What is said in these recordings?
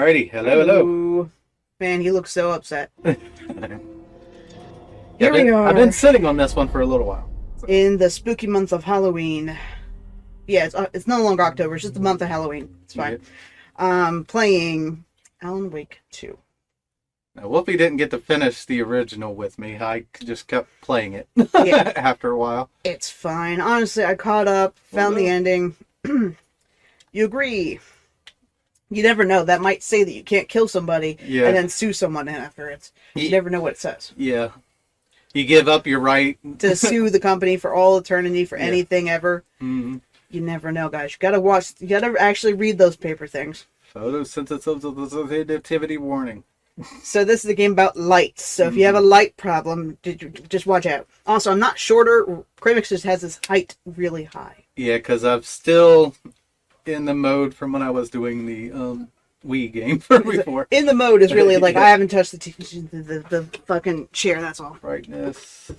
Alrighty, hello. Ooh. Man, he looks so upset. Here we are. I've been sitting on this one for a little while. So. In the spooky month of Halloween. Yeah, it's no longer October, it's just the month of Halloween. It's fine. Yeah. Playing Alan Wake 2. Now, Wolfie didn't get to finish the original with me. I just kept playing it after a while. It's fine. Honestly, I caught up, found the ending. You agree. You never know. That might say that you can't kill somebody and then sue someone afterwards. You never know what it says. Yeah. You give up your right to sue the company for all eternity for anything ever. Mm-hmm. You never know, guys. You gotta actually read those paper things. Photosensitivity warning. So this is a game about light. So if you have a light problem, just watch out. Also, I'm not shorter. Crimix just has his height really high. Yeah, because I'm still in the mode from when I was doing the Wii game before. In the mode is really like, I haven't touched the fucking chair, that's all. Brightness.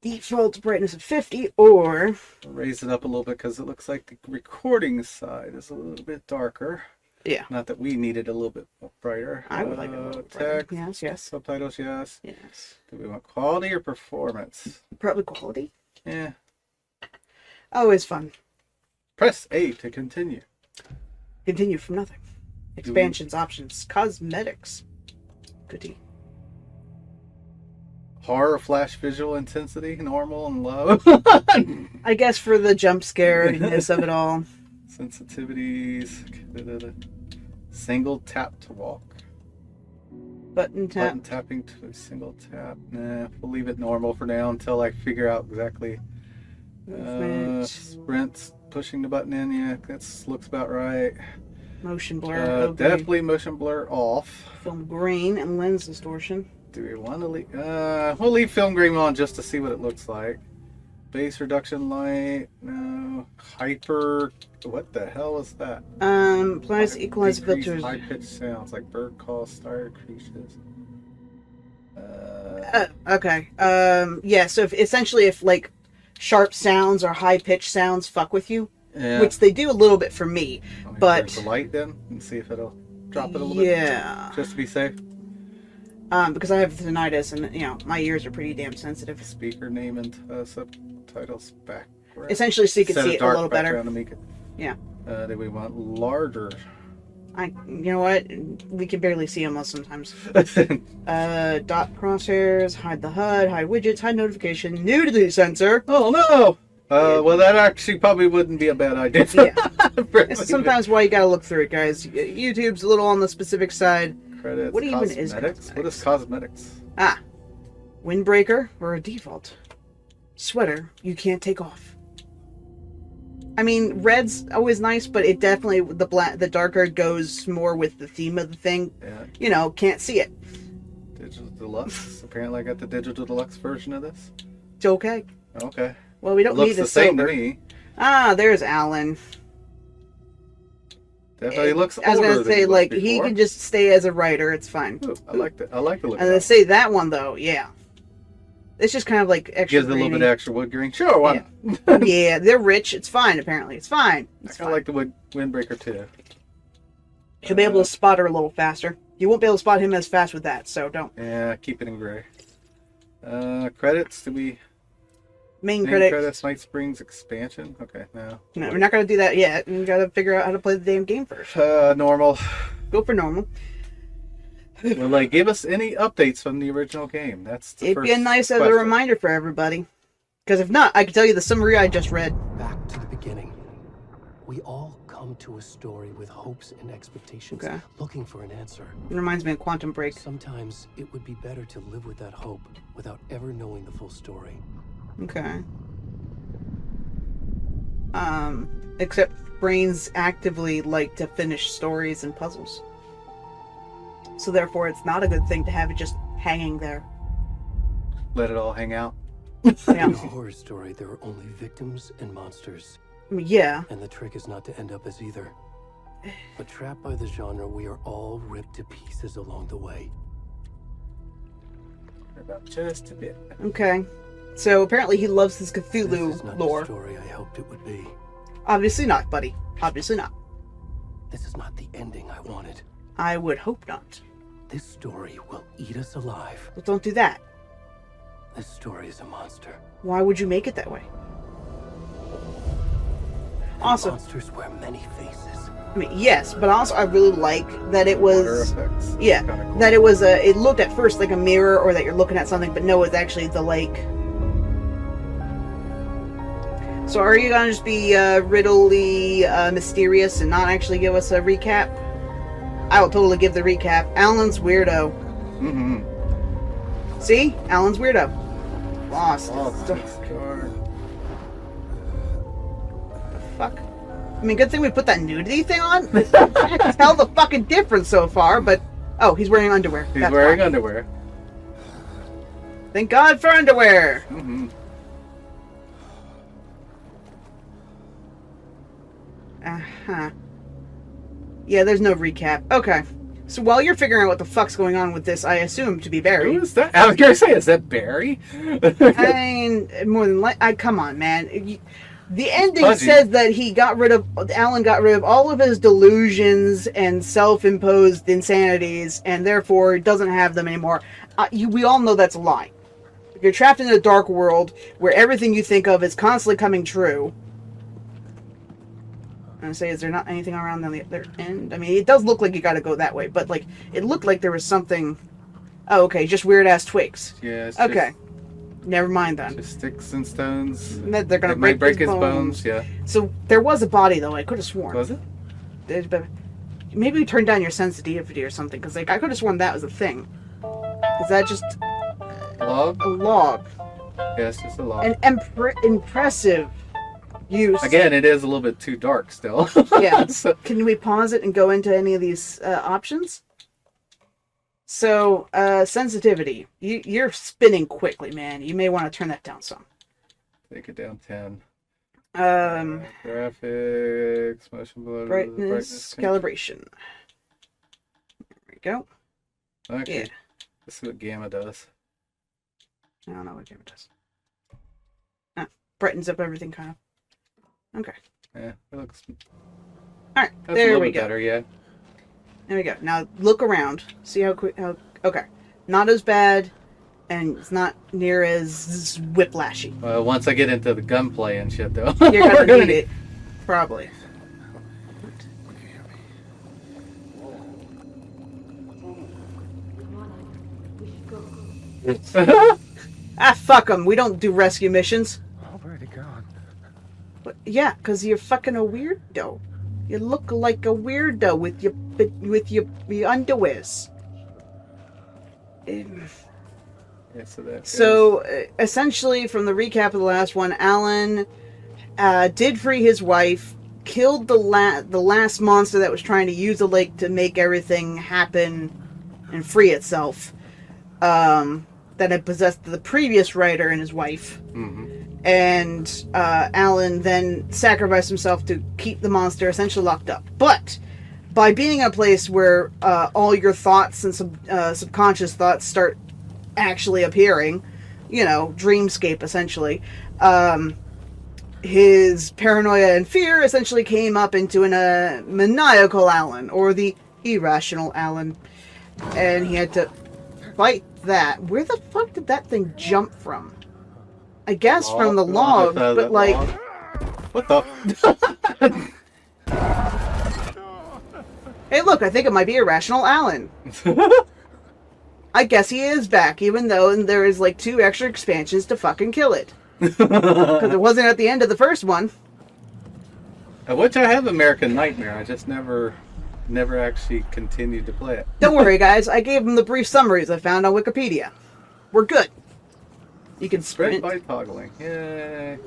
Default brightness of 50, or... raise it up a little bit because it looks like the recording side is a little bit darker. Yeah. Not that we needed a little bit brighter. I would like it a little brighter. Text, yes. Subtitles, yes. Yes. Do we want quality or performance? Probably quality. Yeah. Always fun. Press A to continue. Continue from nothing. Expansions, options, cosmetics. Goodie. Horror, flash, visual intensity, normal, and low. I guess for the jump scareness of it all. Sensitivities. Single tap to walk. Button tap. Button tapping to a single tap. Nah, we'll leave it normal for now until I figure out exactly. Sprints, pushing the button in. Yeah, that looks about right. Motion blur. Definitely motion blur off. Film grain and lens distortion. Do we want to leave? We'll leave film grain on just to see what it looks like. Base reduction light. No. Hyper. What the hell is that? Plus equalize filters. High pitched sounds like bird calls, star creatures. Okay. Yeah. So if like sharp sounds or high pitched sounds fuck with you, which they do a little bit for me, but the light then and see if it'll drop it a little bit. Yeah. Just to be safe. Because I have tinnitus and my ears are pretty damn sensitive. Speaker name and subtitles back. Essentially, so you can see it a little better. Yeah. Do we want larger? You know what? We can barely see them sometimes. Dot crosshairs, hide the HUD, hide widgets, hide notification, nudity sensor. Oh no! Well, that actually probably wouldn't be a bad idea. Yeah. It's sometimes why you gotta look through it, guys. YouTube's a little on the specific side. Credits. What even is cosmetics? What is cosmetics? Windbreaker or a default sweater you can't take off. I mean, red's always nice, but it definitely the darker goes more with the theme of the thing. Yeah. Can't see it. Digital Deluxe. Apparently, I got the Digital Deluxe version of this. It's okay. Okay. Well, we don't need the same to me. There's Alan. Definitely looks older. I was gonna say, like he can just stay as a writer. It's fine. Ooh, I like that. I like the look. And to say that one though, yeah, it's just kind of like extra. Gives it a little bit of extra wood grain. Sure, why not? Yeah, they're rich. It's fine. Apparently, it's fine. I kind of like the windbreaker too. You'll be able to spot her a little faster. You won't be able to spot him as fast with that, so don't. Yeah, keep it in gray. Credits. Do we? Main credits. Night Springs expansion. Okay, no. No, we're not gonna do that yet. We gotta figure out how to play the damn game first. Normal. Go for normal. Will they give us any updates from the original game? That's the It'd be a nice as a reminder for everybody. Because if not, I can tell you the summary I just read. Back to the beginning. We all come to a story with hopes and expectations, looking for an answer. It reminds me of Quantum Break. Sometimes it would be better to live with that hope without ever knowing the full story. Okay. Except brains actively like to finish stories and puzzles. So therefore, it's not a good thing to have it just hanging there. Let it all hang out. Yeah. In a horror story, there are only victims and monsters. Yeah. And the trick is not to end up as either. But trapped by the genre, we are all ripped to pieces along the way. About just a bit. Okay. So apparently he loves his Cthulhu this is not lore. The story I hoped it would be. Obviously not, buddy. Obviously not. This is not the ending I wanted. I would hope not. This story will eat us alive. But don't do that. This story is a monster. Why would you make it that way? Also, monsters wear many faces. I mean, yes, but also I really like that it was... Water effects. Yeah, Kinda cool. that it was a... It looked at first like a mirror or that you're looking at something, but no, it's actually the lake. So are you gonna just be riddly mysterious and not actually give us a recap? I will totally give the recap. Alan's weirdo. Mm-hmm. See? Alan's weirdo. Lost. The Fuck. I mean, good thing we put that nudity thing on. I can tell the fucking difference so far, but... Oh, he's wearing underwear. He's That's wearing fine. underwear. Thank God for underwear. Mm-hmm. Uh-huh. Yeah, there's no recap. Okay. So while you're figuring out what the fuck's going on with this, I assume to be Barry. Who is that? I was gonna say, is that Barry? I mean, more than come on, man. The ending Fuzzy. says that Alan got rid of all of his delusions and self-imposed insanities, and therefore doesn't have them anymore. We all know that's a lie. If you're trapped in a dark world where everything you think of is constantly coming true, I'm gonna say, is there not anything around the other end? I mean, it does look like you gotta go that way, but like, it looked like there was something. Oh, okay, just weird ass twigs. Yeah. It's Okay, never mind then. Just sticks and stones. That they're gonna It might break his his bones. Yeah. So there was a body though. I could have sworn. Was it? Maybe you turned down your sensitivity or something, because like I could have sworn that was a thing. Is that just Log? a log? Yeah, it's just a log. An impressive use. Again, it is a little bit too dark still. Yeah. So- Can we pause it and go into any of these options? So, sensitivity. You're spinning quickly, man. You may want to turn that down some. Take it down 10. Graphics, motion blur, brightness, calibration. There we go. Okay. Yeah. Let's see what gamma does. I don't know what game it does. Brightens up everything, kind of. Okay. Yeah, it looks. All right. That's a There little we bit go. better, yeah. There we go. Now look around. See how quick. Okay. Not as bad, and it's not near as whiplashy. Well, once I get into the gunplay and shit, though, You're we're gonna need it, probably. Fuck them. We don't do rescue missions. Already gone. But, yeah, because you're fucking a weirdo. You look like a weirdo with your underwears. Yeah, so that So, essentially, from the recap of the last one, Alan did free his wife, killed the last monster that was trying to use the lake to make everything happen and free itself. That had possessed the previous writer and his wife. Mm-hmm. And Alan then sacrificed himself to keep the monster essentially locked up. But by being in a place where all your thoughts and subconscious thoughts start actually appearing, you know, dreamscape essentially, his paranoia and fear essentially came up into a maniacal Alan, or the irrational Alan, and he had to fight that. Where the fuck did that thing jump from? I guess from the log, but like... log. What the? Hey, look, I think it might be irrational Alan. I guess he is back, even though there is like 2 extra expansions to fucking kill it. Because it wasn't at the end of the first one. Which I have American Nightmare. I just never actually continued to play it. Don't worry, guys. I gave him the brief summaries I found on Wikipedia. We're good. You can Sprint sprint. by toggling. Yay.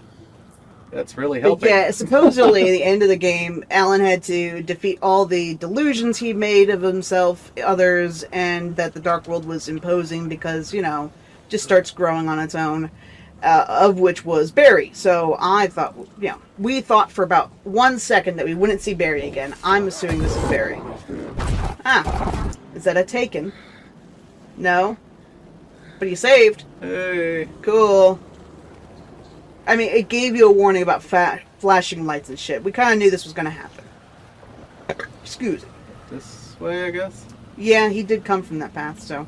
That's really But helping. yeah, supposedly at the end of the game, Alan had to defeat all the delusions he made of himself, others, and that the Dark World was imposing because, you know, just starts growing on its own, of which was Barry. So I thought, you know, we thought for about 1 second that we wouldn't see Barry again. I'm assuming this is Barry. Ah, is that a taken? No? But he saved. Hey. Cool. I mean, it gave you a warning about flashing lights and shit. We kind of knew this was going to happen. Excuse me. This way, I guess. Yeah, he did come from that path, so.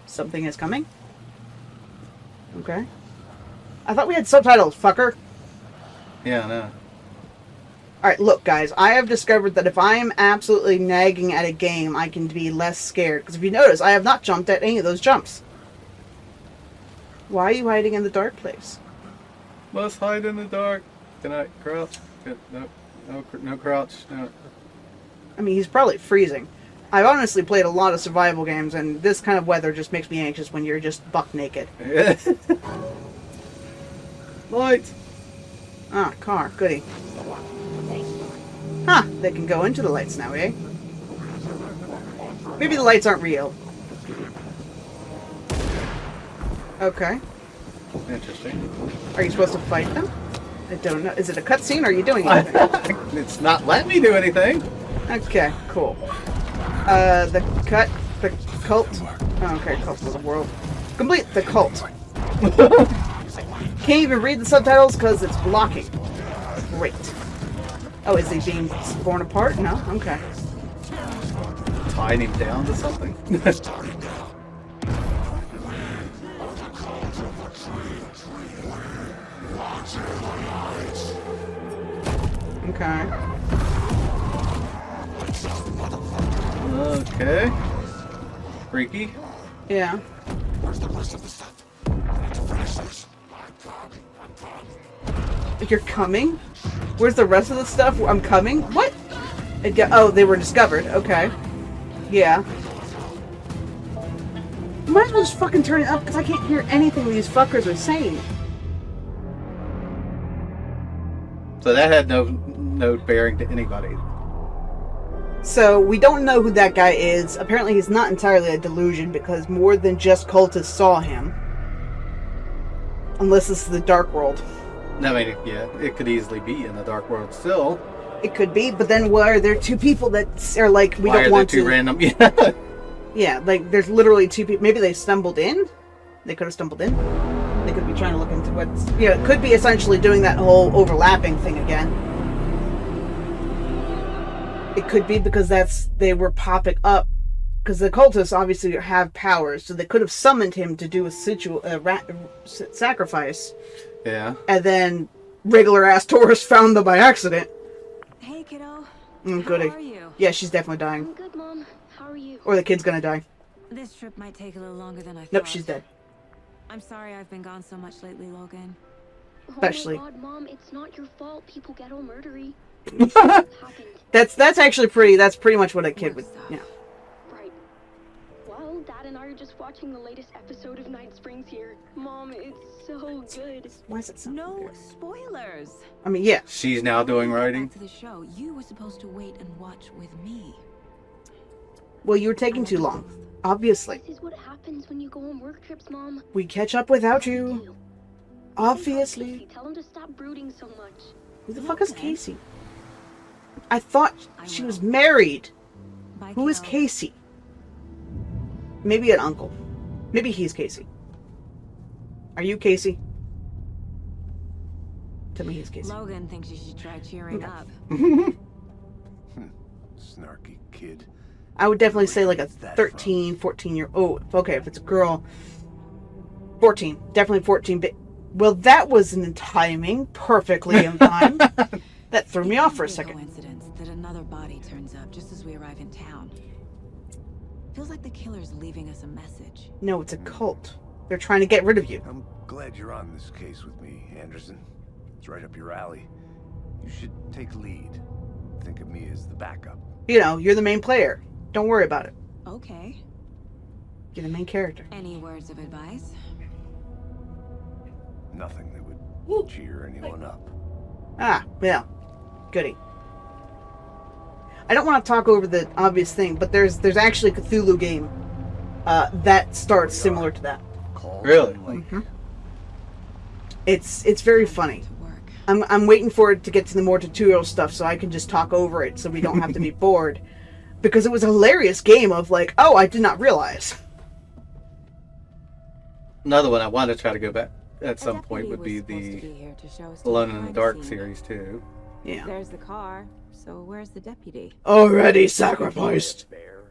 Something is coming? Okay. I thought we had subtitles, fucker. Yeah, I know. Alright, look, guys. I have discovered that if I am absolutely nagging at a game, I can be less scared. Because if you notice, I have not jumped at any of those jumps. Why are you hiding in the dark place? Must hide in the dark. Can I crouch? No crouch. No. I mean, he's probably freezing. I've honestly played a lot of survival games, and this kind of weather just makes me anxious when you're just buck naked. Light. Ah, car. Goody. Huh, they can go into the lights now, eh? Maybe the lights aren't real. Okay. Interesting. Are you supposed to fight them? I don't know. Is it a cutscene or are you doing anything? It's not letting me do anything. Okay, cool. The cult. Oh, okay, cult of the world. Complete the cult. Can't even read the subtitles because it's blocking. Great. Oh, is he being torn apart? No? Okay. Tying him down to something. Okay. Okay. Freaky. Yeah. Where's the rest of the stuff? I need to finish this. You're coming? Where's the rest of the stuff? I'm coming? What? Oh, they were discovered. Okay. Yeah. Might as well just fucking turn it up because I can't hear anything these fuckers are saying. So that had no bearing to anybody. So we don't know who that guy is. Apparently he's not entirely a delusion because more than just cultists saw him. Unless this is the Dark World. I mean, yeah, it could easily be in the Dark World still. It could be, but then why are there two people that are like, we Why don't are want there two to... random? Yeah. Yeah, like there's literally two people. Maybe they stumbled in. They could have stumbled in. They could be trying to look into what's... Yeah, it could be essentially doing that whole overlapping thing again. It could be because they were popping up. Because the cultists obviously have powers, so they could have summoned him to do a sacrifice. Yeah. And then regular ass tourists found them by accident. Hey, kiddo. Goody. How are you? Yeah, she's definitely dying. I'm good, Mom. How are you? Or the kid's gonna die. This trip might take a little longer than I thought. Nope, she's dead. I'm sorry I've been gone so much lately, Logan. Especially. Oh my God, Mom, it's not your fault. People get all murdery. That's actually pretty much what a kid would. Yeah. Right. Well, Dad and I are just watching the latest episode of Night Springs here. Mom, it's so good. Why is it so No weird? spoilers. I mean, yeah. She's now doing writing. Back to the show. You were supposed to wait and watch with me. Well, you were taking too long. Obviously. This is what happens when you go on work trips, Mom. We catch up without you. Obviously. Tell him to stop brooding so much. Who the fuck is Casey? I thought she was married. Bye, Who is kiddo. Casey? Maybe an uncle. Maybe he's Casey. Are you Casey? Tell me he's Casey. Logan thinks you should try cheering up. Snarky kid. I would definitely say like a 13, 14-year-old. Oh, okay, if it's a girl. 14. Definitely 14. But, well, that was in timing. Perfectly in time. That threw me off for a It's second. Coincidence that another body turns up just as we arrive in town. Feels like the killer's leaving us a message. No, it's a cult. They're trying to get rid of you. I'm glad you're on this case with me, Anderson. It's right up your alley. You should take lead. Think of me as the backup. You know, you're the main player. Don't worry about it. Okay. You're the main character. Any words of advice? Nothing that would cheer anyone up. Ah, well, goody. I don't want to talk over the obvious thing, but there's actually a Cthulhu game that starts similar to that. Really? Mm-hmm. It's very funny. To work. I'm waiting for it to get to the more tutorial stuff so I can just talk over it so we don't have to be bored. Because it was a hilarious game of like, oh, I did not realize. Another one I want to try to go back at A some point deputy would was be supposed to the be here to show us to Alone the in the crime Dark scene. series too. Yeah. There's the car. So where's the deputy? Already sacrificed. Bear.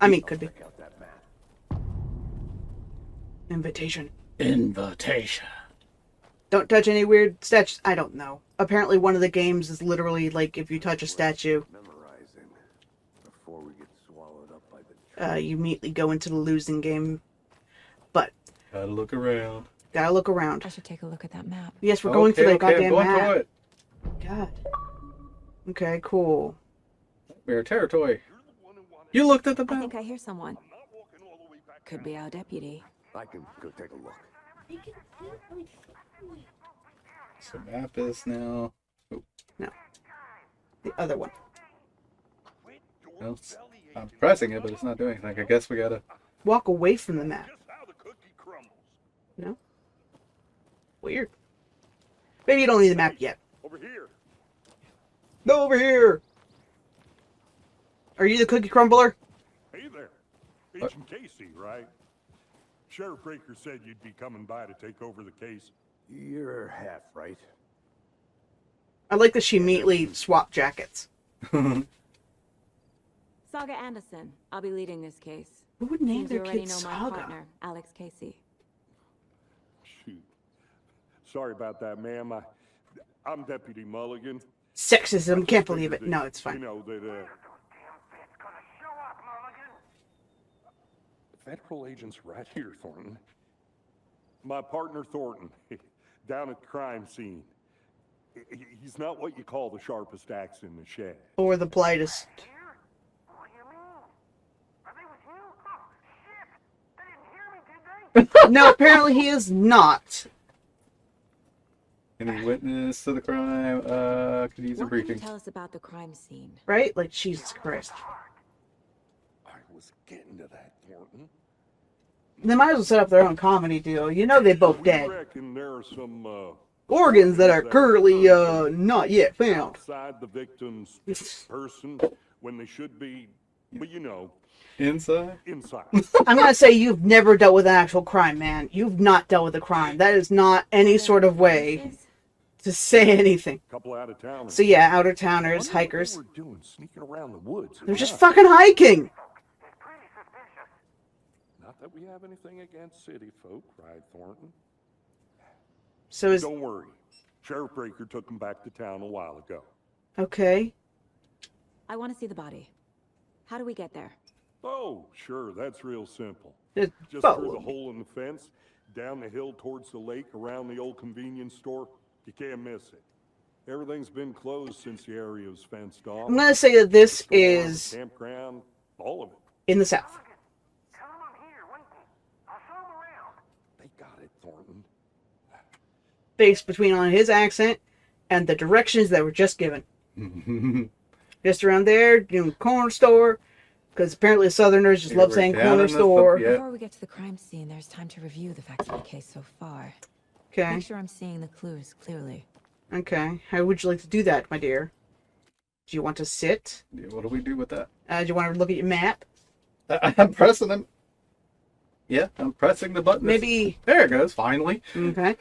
I mean, could be. Check out that map. Invitation. Invitation. Don't touch any weird statues. I don't know. Apparently one of the games is literally like if you touch a statue, Memorizing before we get swallowed up by the you immediately go into the losing game. But Gotta look around. gotta look around. I should take a look at that map. Yes, we're going for the I'm goddamn going map. to it. God. Okay, cool. We're territory. You looked at the I map. think I hear someone. Could be our deputy. I can go take a look. So map is now. The other one. Well, I'm pressing it, but it's not doing anything. I guess we gotta. Walk away from the map. No? Weird. Maybe you don't need the map yet. Over here. No, over here! Are you the cookie crumbler? Hey there. Agent Casey, right? Sheriff Breaker said you'd be coming by to take over the case. You're half right. I like that she immediately swapped jackets. Saga Anderson. I'll be leading this case. Who would name Seems their you already kid know my Saga? partner, Alex Casey. Shoot. Sorry about that, ma'am. I'm Deputy Mulligan. Sexism, can't believe it. No, it's You fine. know that, Federal agents right here, Thornton. My partner, Thornton, down at the crime scene. He's not what you call the sharpest axe in the shed. Or the politest. No, apparently he is not. Any witness to the crime? Could use a What can you briefing. tell us about the crime scene? Right? Like, Jesus Christ. I was getting to that, Thornton. They might as well set up their own comedy deal. You know they both We dead. reckon there are some, Organs that are currently, not yet found. outside the victim's person when they should be, well, you know, Inside? inside. I'm gonna say you've never dealt with an actual crime, man. You've not dealt with a crime. That is not any sort of way to say anything. Couple out of towners. So yeah, outer towners, hikers. What they were doing, sneaking around the woods. at They're just night. fucking hiking. Not that we have anything against city folk, right, Thornton? So is Don't worry. Sheriff Breaker took them back to town a while ago. okay. I want to see the body. How do we get there? Oh, sure, that's real simple. Just Just follow through the me. hole in the fence, down the hill towards the lake, around the old convenience store. You can't miss it. Everything's been closed since the area was fenced off. I'm gonna say that this Store, the is campground, all of it. in the south. They got it, Thornton. Based between on his accent and the directions that were just given. Just around there, doing corner store. Because apparently Southerners just Yeah, love we're saying down corner in the store. Yeah. Before we get to the crime scene, there's time to review the facts of the case so far. Okay. Make sure I'm seeing the clues clearly. Okay. How would you like to do that, my dear? Do you want to sit? Yeah, what do we do with that? Do you want to look at your map? I'm pressing them. Yeah, I'm pressing the button. Maybe. There it goes, finally. Okay.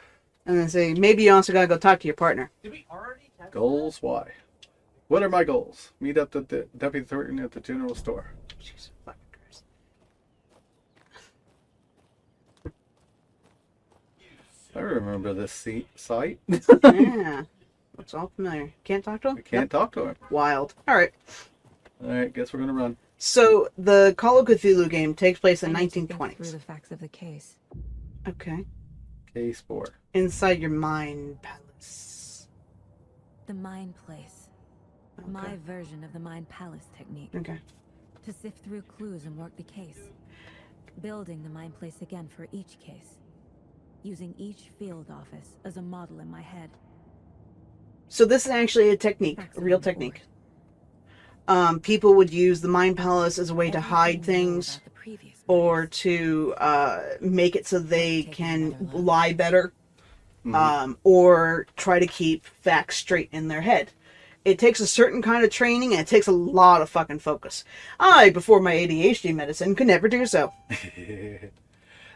And then say, maybe you also gotta go talk to your partner. Goals, why? What are my goals? Meet up with the Deputy Thornton at the general store. Jesus fucking Christ. I remember this site. Yeah. Looks all familiar. Can't talk to him? I can't talk to him. Wild. Alright. Alright, guess we're gonna run. So, the Call of Cthulhu game takes place in I need to think 1920s. through the facts of the case. Okay. Case 4. Inside your mind palace. The Mind Place. My version of the Mind Palace technique. Okay. To sift through clues and work the case. Building the Mind Place again for each case. Using each field office as a model in my head. So this is actually a technique, Facts a are real on technique. board. People would use the Mind Palace as a way to Everything hide we know things about the previous or murders. to make it so they Taking can another look. lie better, or try to keep facts straight in their head. It takes a certain kind of training and it takes a lot of fucking focus. I, before my ADHD medicine, could never do so.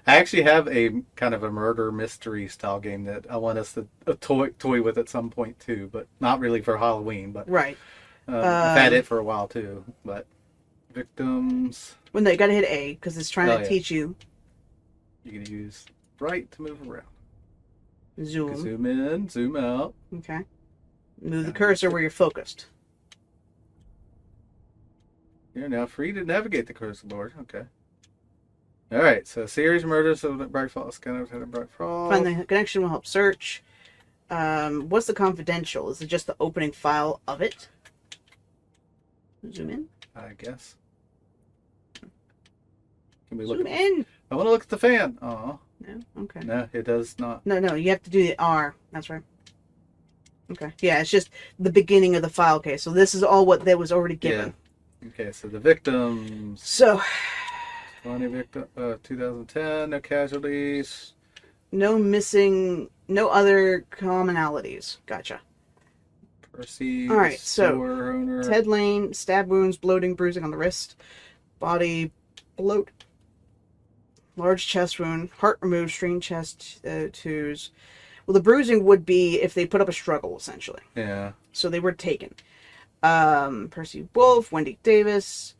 I actually have a kind of a murder mystery style game that I want us to toy with at some point too, but not really for Halloween. But Right. I've had it for a while too. But victims, Well, no, you gotta hit A because it's trying Oh, to yeah. teach you you can use right to move around. You zoom. can zoom in, zoom out. Okay. Move the cursor where you're focused. You're now free to navigate the cursor board. Okay. All right. So series murders of the Bright Falls. Scanners had a Bright Falls. Find the connection will help search. What's the confidential? Is it just the opening file of it? Zoom in. I guess. Can we look? Zoom in. I want to look at the fan. Oh. No. Okay. No, it does not. No. You have to do the R. That's right. Okay. Yeah, it's just the beginning of the file case. So this is all what that was already given. Yeah. Okay. So the victims. So 20 victim. 2010. No casualties. no missing. No other commonalities. Gotcha. Percy. All right, so, store owner. Ted Lane, stab wounds, bloating, bruising on the wrist, body bloat, large chest wound, heart removed, strained chest twos. Well, the bruising would be if they put up a struggle, essentially. Yeah. So they were taken. Percy Wolf, Wendy Davis,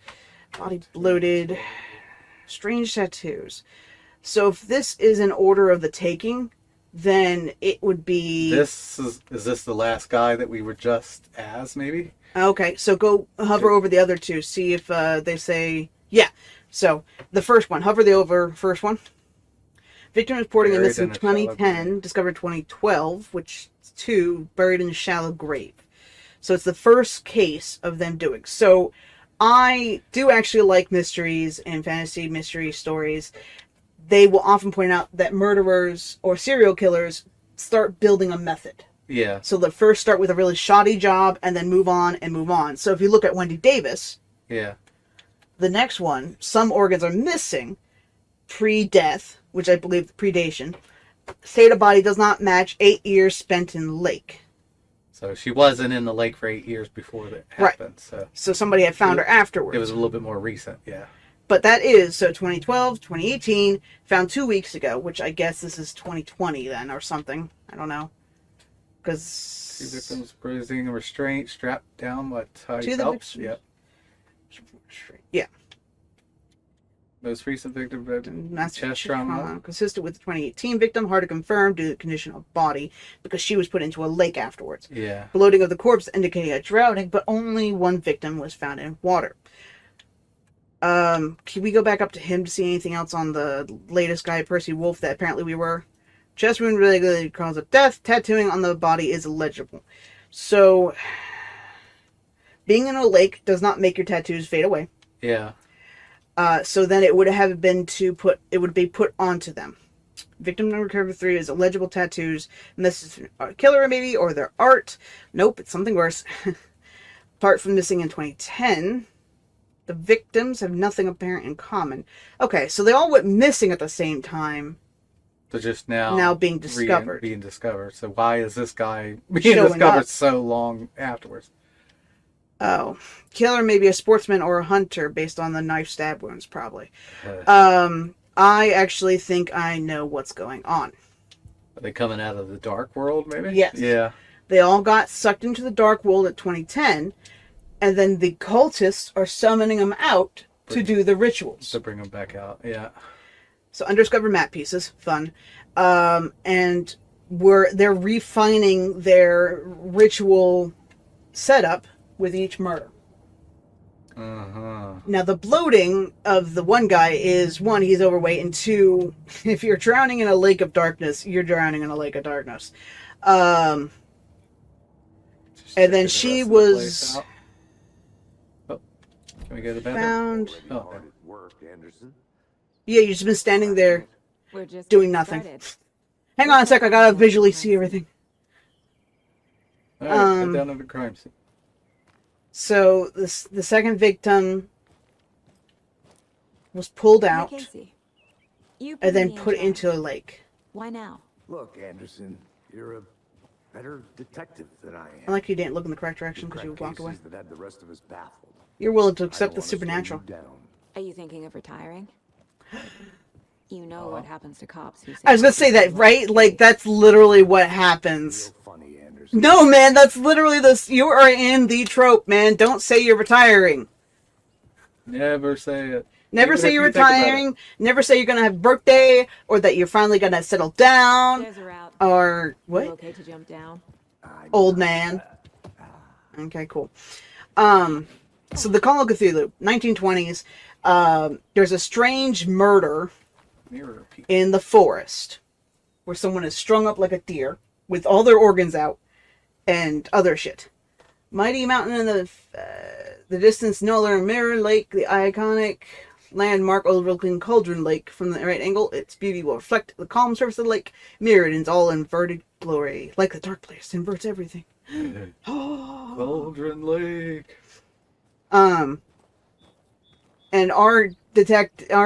body bloated, strange tattoos. So if this is in order of the taking, then it would be... Is this the last guy that we were just as, maybe? Okay, so go hover over the other two. See if they say... Yeah, so the first one. Hover over first one. Victim reporting a Buried missing in a shallow 2010, grave. discovered 2012, which is 2, buried in a shallow grave. So it's the first case of them doing. So I do actually like mysteries and fantasy mystery stories. They will often point out that murderers or serial killers start building a method. Yeah. So they'll first start with a really shoddy job and then move on and move on. So if you look at Wendy Davis, Yeah. the next one, some organs are missing pre-death, which I believe predation. State of body does not match 8 years spent in lake. So she wasn't in the lake for 8 years before that Right. happened. So So somebody had found her afterwards. it was a little bit more recent. Yeah. But that is, so 2012, 2018, found 2 weeks ago, which I guess this is 2020 then, or something. I don't know. Two Because... victims bruising and restraint, strapped down by tight To the belts. victims. Yep. Yeah. Most recent victim That's chest trauma. consistent with the 2018 victim, hard to confirm due to the condition of body, because she was put into a lake afterwards. Yeah. Bloating of the corpse indicating a drowning, but only one victim was found in water. Can we go back up to him to see anything else on the latest guy, Percy Wolf, that apparently we were? Chest wound related cause of death. Tattooing on the body is illegible. So, being in a lake does not make your tattoos fade away. Yeah. So then it would have been it would be put onto them. Victim number 3 is illegible tattoos. And this is a killer maybe, or their art. Nope, it's something worse. Apart from missing in 2010, the victims have nothing apparent in common. Okay, so they all went missing at the same time. They're just now being discovered. Being discovered. So why is this guy being Showing discovered up. so long afterwards? Oh, killer may be a sportsman or a hunter based on the knife stab wounds, probably. I actually think I know what's going on. Are they coming out of the dark world, maybe? Yes. Yeah. They all got sucked into the dark world at 2010, and then the cultists are summoning them out to do the rituals. To bring them back out. Yeah. So undiscovered map pieces, fun, and they're refining their ritual setup with each murder. Uh-huh. Now the bloating of the one guy is, 1, he's overweight, and 2, if you're drowning in a lake of darkness, you're drowning in a lake of darkness. And then she was Oh, can we go to the bathroom? found. Oh, Hard at work, Anderson. Yeah, you've just been standing there We're just doing getting nothing. started. Hang on a sec, I gotta visually see everything. all right, go down to the crime scene. So the second victim was pulled Hey, out Casey, you and then me in put charge. into a lake. Why now? Look, Anderson, you're a better detective than I am. I like you didn't look in the correct direction because Crack you walked away. cases that had the rest of us baffled. You're willing to I accept don't the wanna slow you supernatural. down. Are you thinking of retiring? You know what happens to cops who say I was gonna say that, right? Like, that's literally what happens. Real funny, Anderson. No, man, that's literally this. You are in the trope, man. Don't say you're retiring. Never say it. Never Even say if you're you think about it. retiring. Never say you're gonna have a birthday, or that you're finally gonna settle down, Stairs are out. or You what? okay to jump down? Old man. Okay, cool. So the Call of Cthulhu, 1920s. There's a strange murder Mirror people. in the forest where someone is strung up like a deer with all their organs out and other shit. Mighty mountain in the distance, Noller Mirror Lake, the iconic landmark overlooking Cauldron Lake. From the right angle, its beauty will reflect the calm surface of the lake, mirrored in its all inverted glory. Like the dark place inverts everything. Cauldron Lake. And our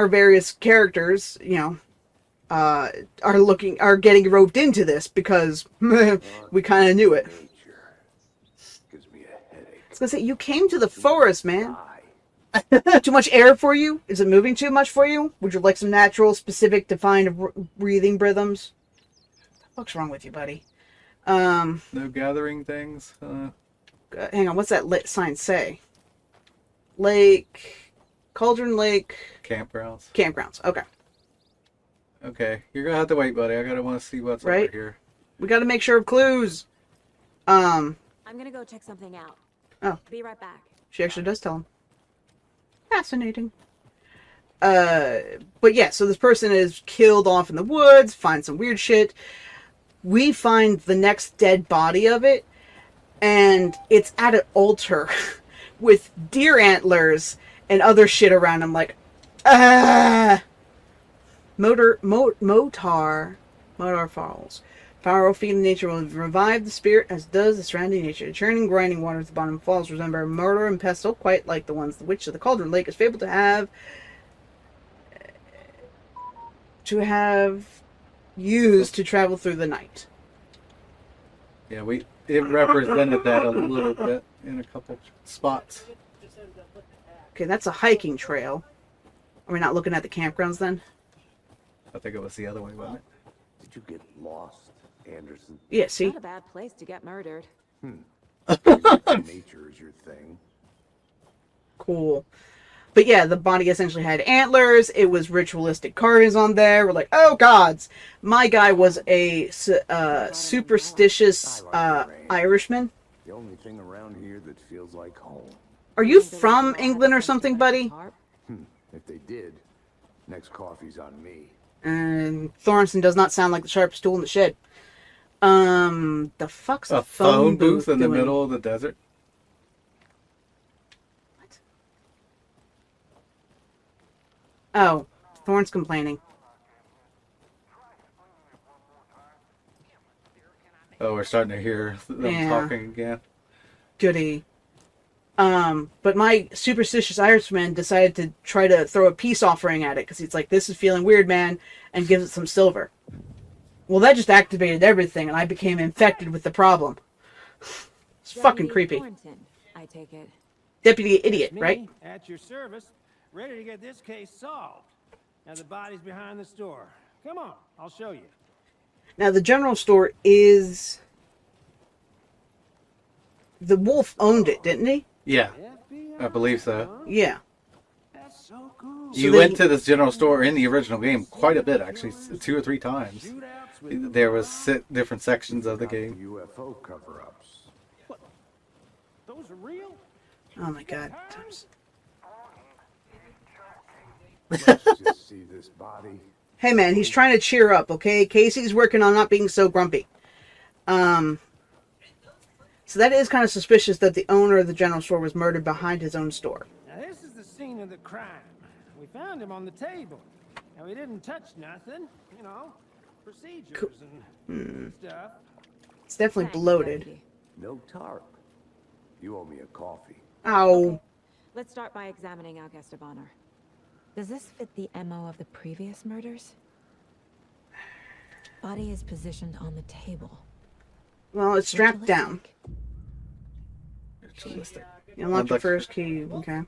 various characters, you know, are getting roped into this because we kind of knew it. Nature gives me a headache. I was gonna say, you came to the forest, man. Too much air for you? Is it moving too much for you? Would you like some natural, specific, defined breathing rhythms? What the fuck's wrong with you, buddy? No gathering things. Hang on, what's that sign say? Lake, Cauldron Lake, Campgrounds. campgrounds. Okay, Okay, you're gonna have to wait, buddy. I gotta want to see what's Right? over here. we got to make sure of clues. I'm gonna go check something out. Oh. Be right back. She actually does tell him. Fascinating. But yeah, so this person is killed off in the woods, finds some weird shit. We find the next dead body of it, and it's at an altar with deer antlers and other shit around him, like, Motar falls. Powerful feat in nature will revive the spirit as does the surrounding nature. The churning, grinding waters at the bottom of the falls resemble mortar and pestle, quite like the ones the witch of the Cauldron Lake is fabled to have used to travel through the night. Yeah, it represented that a little bit in a couple spots. Okay, that's a hiking trail. Are we not looking at the campgrounds then? I think it was the other way, wasn't it? Did you get lost, Anderson? Yeah, see? Not a bad place to get murdered. Nature is your thing. Cool. But yeah, the body essentially had antlers. It was ritualistic carvings on there. We're like, oh gods. My guy was a superstitious Irishman. The only thing around here that feels like home. Are you from England or something, buddy? If they did, next coffee's on me. And Thornton does not sound like the sharpest tool in the shed. The fuck's A phone booth in the doing? middle of the desert. What? Oh, Thorn's complaining. Oh, we're starting to hear them Yeah. talking again. Goody. But my superstitious Irishman decided to try to throw a peace offering at it because he's like, this is feeling weird, man, and gives it some silver. Well, that just activated everything, and I became infected with the problem. It's fucking Deputy creepy. Thornton, I take it. Deputy idiot, Me, right? at your service, ready to get this case solved. Now the body's behind the store. Come on, I'll show you. Now, the general store is... The Wolf owned it, didn't he? Yeah, FBI, I believe so. huh? Yeah. That's so cool. You then- went to this general store in the original game quite a bit, actually, 2 or 3 times. Shootouts with There was different sections of the game. UFO cover-ups. those are real? Oh my god. Let's just see this body. Hey man, he's trying to cheer up, okay? Casey's working on not being so grumpy. So that is kind of suspicious that the owner of the general store was murdered behind his own store. Now this is the scene of the crime. We found him on the table. Now we didn't touch nothing, you know, procedures and stuff. It's definitely Thanks, bloated. Deputy. No tarp. You owe me a coffee. Ow. Let's start by examining our guest of honor. Does this fit the MO of the previous murders? Body is positioned on the table. Well, it's strapped down. Ritualistic. You unlock your Unlock- first key, okay. You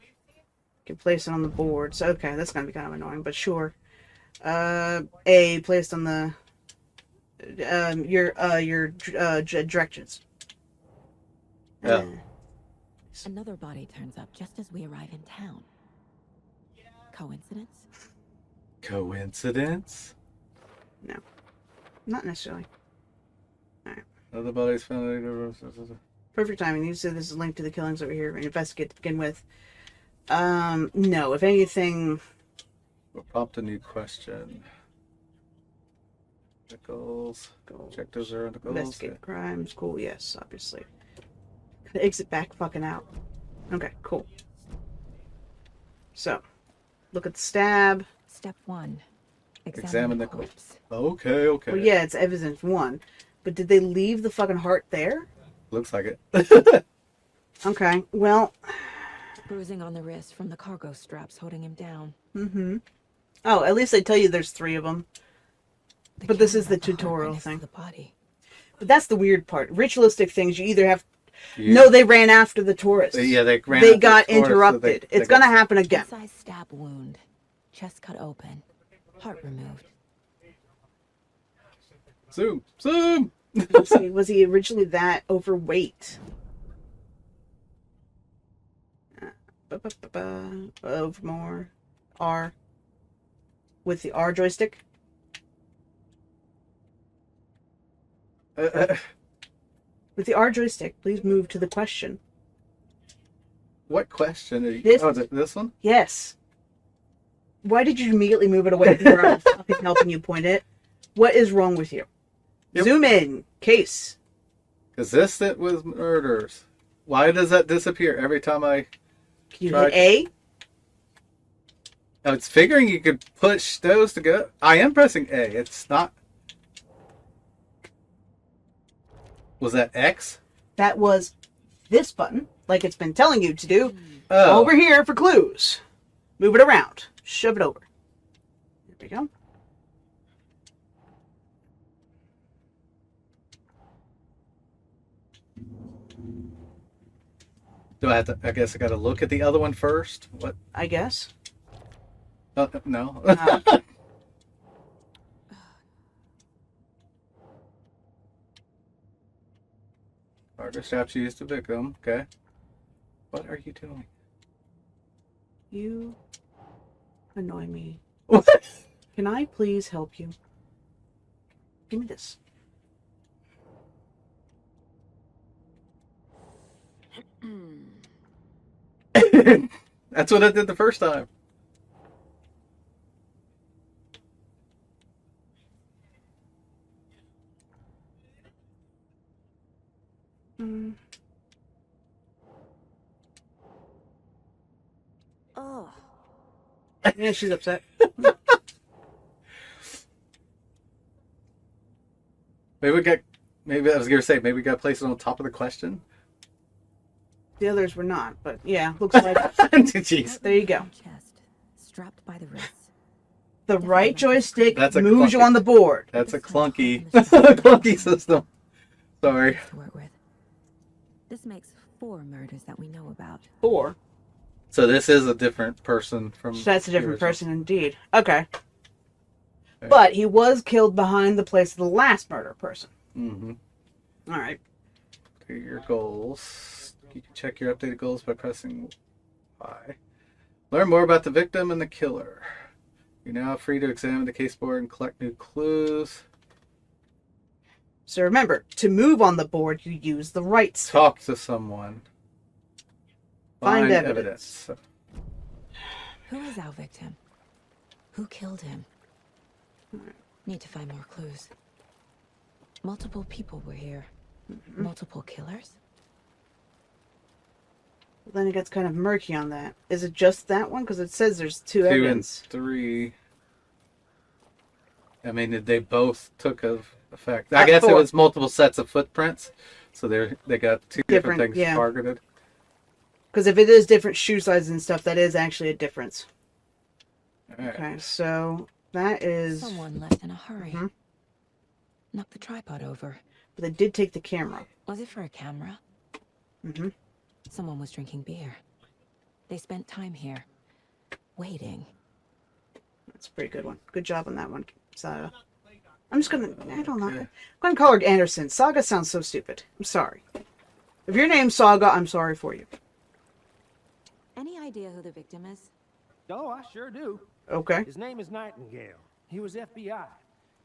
can place it on the board. So, okay, that's gonna be kind of annoying, but sure. A placed on the directions. Yeah. Another body turns up just as we arrive in town. Coincidence? Coincidence? No, not necessarily. Other bodies found. Perfect timing. You said this is linked to the killings over here and investigate to begin with. No. If anything, We'll prompt a new question. The goals. Objectives are on the goals. investigate crimes. Cool. Yes, obviously. Exit back fucking out. Okay, cool. So, look at the stab. Step 1. Examine the corpse. Okay. Well, yeah, it's evidence 1. But did they leave the fucking heart there? Looks like it. Okay, well. Bruising on the wrist from the cargo straps holding him down. Mm-hmm. Oh, at least they tell you there's 3 of them. But this is the tutorial thing. The body. But that's the weird part. Ritualistic things, you either have... No, they ran after the tourists. Yeah, they ran They after got the tourists, so interrupted. It's gonna happen again. Size stab wound. Chest cut open. Heart removed. Zoom! Was he originally that overweight? Over more. R. With the R joystick? With the R joystick, please move to the question. What question? Are you... This- Oh, is it this one? Yes. Why did you immediately move it away from where I was fucking helping you point it? What is wrong with you? Yep. Zoom in. Case. Is this it with murders? Why does that disappear every time I... Can you Tried- hit A? I was figuring you could push those to go. I am pressing A. It's not... Was that X? That was this button, like it's been telling you to do. Oh. Over here for clues. Move it around. Shove it over. There we go. Do I have to... I guess I gotta look at the other one first? What? I guess. No. Cargo straps used to victim. Okay. What are you doing? You annoy me. What? Can I please help you? Give me this. That's what I did the first time. Oh. Yeah, she's upset. Maybe I was gonna say maybe we got to place it on top of the question. The others were not, but yeah, looks like. Jeez. There you go. Chest. Strapped by the wrists. The right joystick That's a moves you clunky- on the board. That's a clunky, clunky system. Sorry. To work with. This makes 4 murders that we know about. 4. So this is a different person from. That's a the different original. person indeed. Okay. But he was killed behind the place of the last murder person. Mm-hmm. All right. Okay, your goals. You can check your updated goals by pressing Y. Learn more about the victim and the killer. You're now free to examine the case board and collect new clues. So remember, to move on the board, you use the right stick. Talk to someone. Find evidence. Who is our victim? Who killed him? Need to find more clues. Multiple people were here. Multiple killers? Then it gets kind of murky on that. Is it just that one? Because it says there's 2 2 and evidence. 3. I mean, they both took effect. I guess it 4. was multiple sets of footprints, so they got 2 different things yeah. targeted. Because if it is different shoe sizes and stuff, that is actually a difference. All right. Okay, so that is... Someone left in a hurry. Mhm. Knocked the tripod over. But they did take the camera. Was it for a camera? Mm-hmm. Someone was drinking beer. They spent time here. Waiting. That's a pretty good one. Good job on that one, Saga. I'm just gonna, I don't know. I'm gonna call her Anderson. Saga sounds so stupid. I'm sorry. If your name's Saga, I'm sorry for you. Any idea who the victim is? Oh, I sure do. Okay. His name is Nightingale. He was FBI.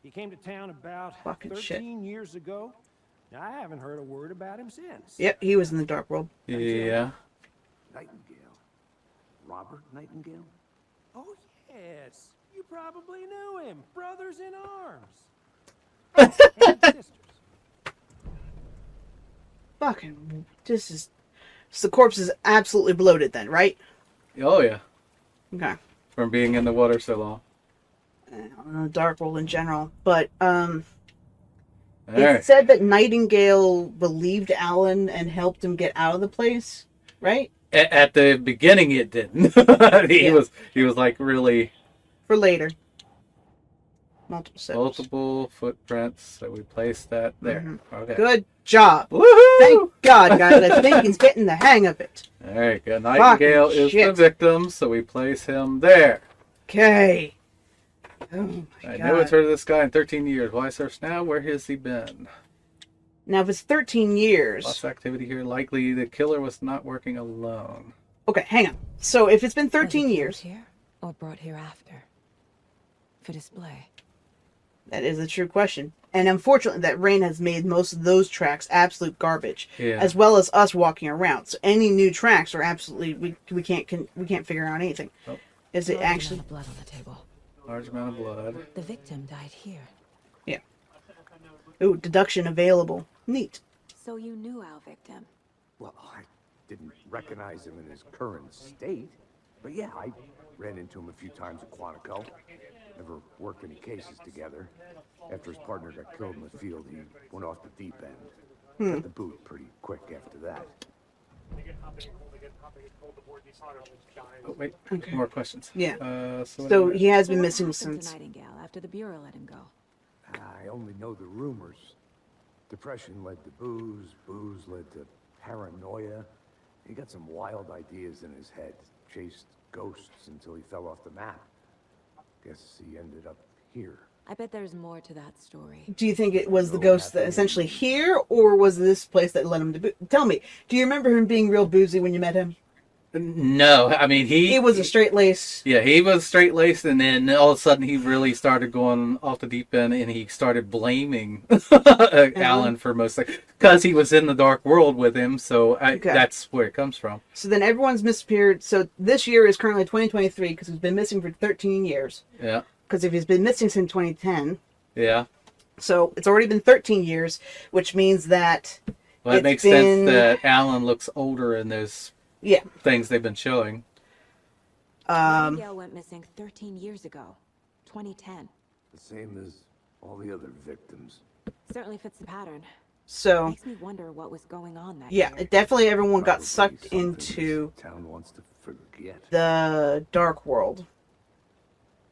He came to town about Fucking 13 years ago. Now, I haven't heard a word about him since. Yep, he was in the Dark World. Yeah. Nightingale. Robert Nightingale? Oh, yes. You probably knew him. Brothers in arms. And sisters. Fucking, this is... So the corpse is absolutely bloated then, right? Oh, yeah. Okay. From being in the water so long. I don't know, Dark World in general. But, All it right. said that Nightingale believed Alan and helped him get out of the place, right? At the beginning, it didn't. He was like really For later. Multiple steps. multiple footprints. So we placed that there. Okay. Good job. Woohoo! Thank God, guys. I think he's getting the hang of it. All right. Good. Nightingale Fucking is the shit. victim, so we place him there. Okay. Oh my I God. never heard of this guy in 13 years. Why search now? Where has he been? Now, if it's 13 years... Lots of activity here. Likely the killer was not working alone. Okay, hang on. So, if it's been Was he 13 killed years... here or brought here after? For display. That is a true question. And unfortunately, that rain has made most of those tracks absolute garbage, Yeah. as well as us walking around. So any new tracks are absolutely we can't figure out anything. Oh. Is it Large amount actually? of blood on the table. Large amount of blood. The victim died here. Yeah. Ooh, deduction available. Neat. So you knew our victim. Well, I didn't recognize him in his current state. But yeah, I ran into him a few times at Quantico. Never worked any cases together. After his partner got killed in the field, he went off the deep end. Got the boot pretty quick after that. Oh, wait. More questions. Yeah. So So he has been So what missing happened to since. Nightingale after the Bureau let him go? I only know the rumors. Depression led to booze, booze led to paranoia. He got some wild ideas in his head, chased ghosts until he fell off the map. Guess he ended up here. I bet there's more to that story. Do you think it was the ghost that essentially here, or was this place that led him to? Tell me. Do you remember him being real boozy when you met him? no, I mean He was a straight lace. Yeah, he was straight laced, and then all of a sudden he really started going off the deep end, and he started blaming Alan for most things because he was in the Dark World with him. So that's where it comes from. So then everyone's disappeared. So this year is currently 2023 because he's been missing for 13 years. Yeah, Because if he's been missing since 2010, yeah. so it's already been 13 years, which means that Well, it it's makes been- sense that Alan looks older in those yeah. things they've been showing. Nightingale went missing 13 years ago. 2010. The same as all the other victims. Certainly fits the pattern. So Makes me wonder what was going on that yeah, year. it definitely everyone got Probably sucked something into this town wants to forget. the Dark World,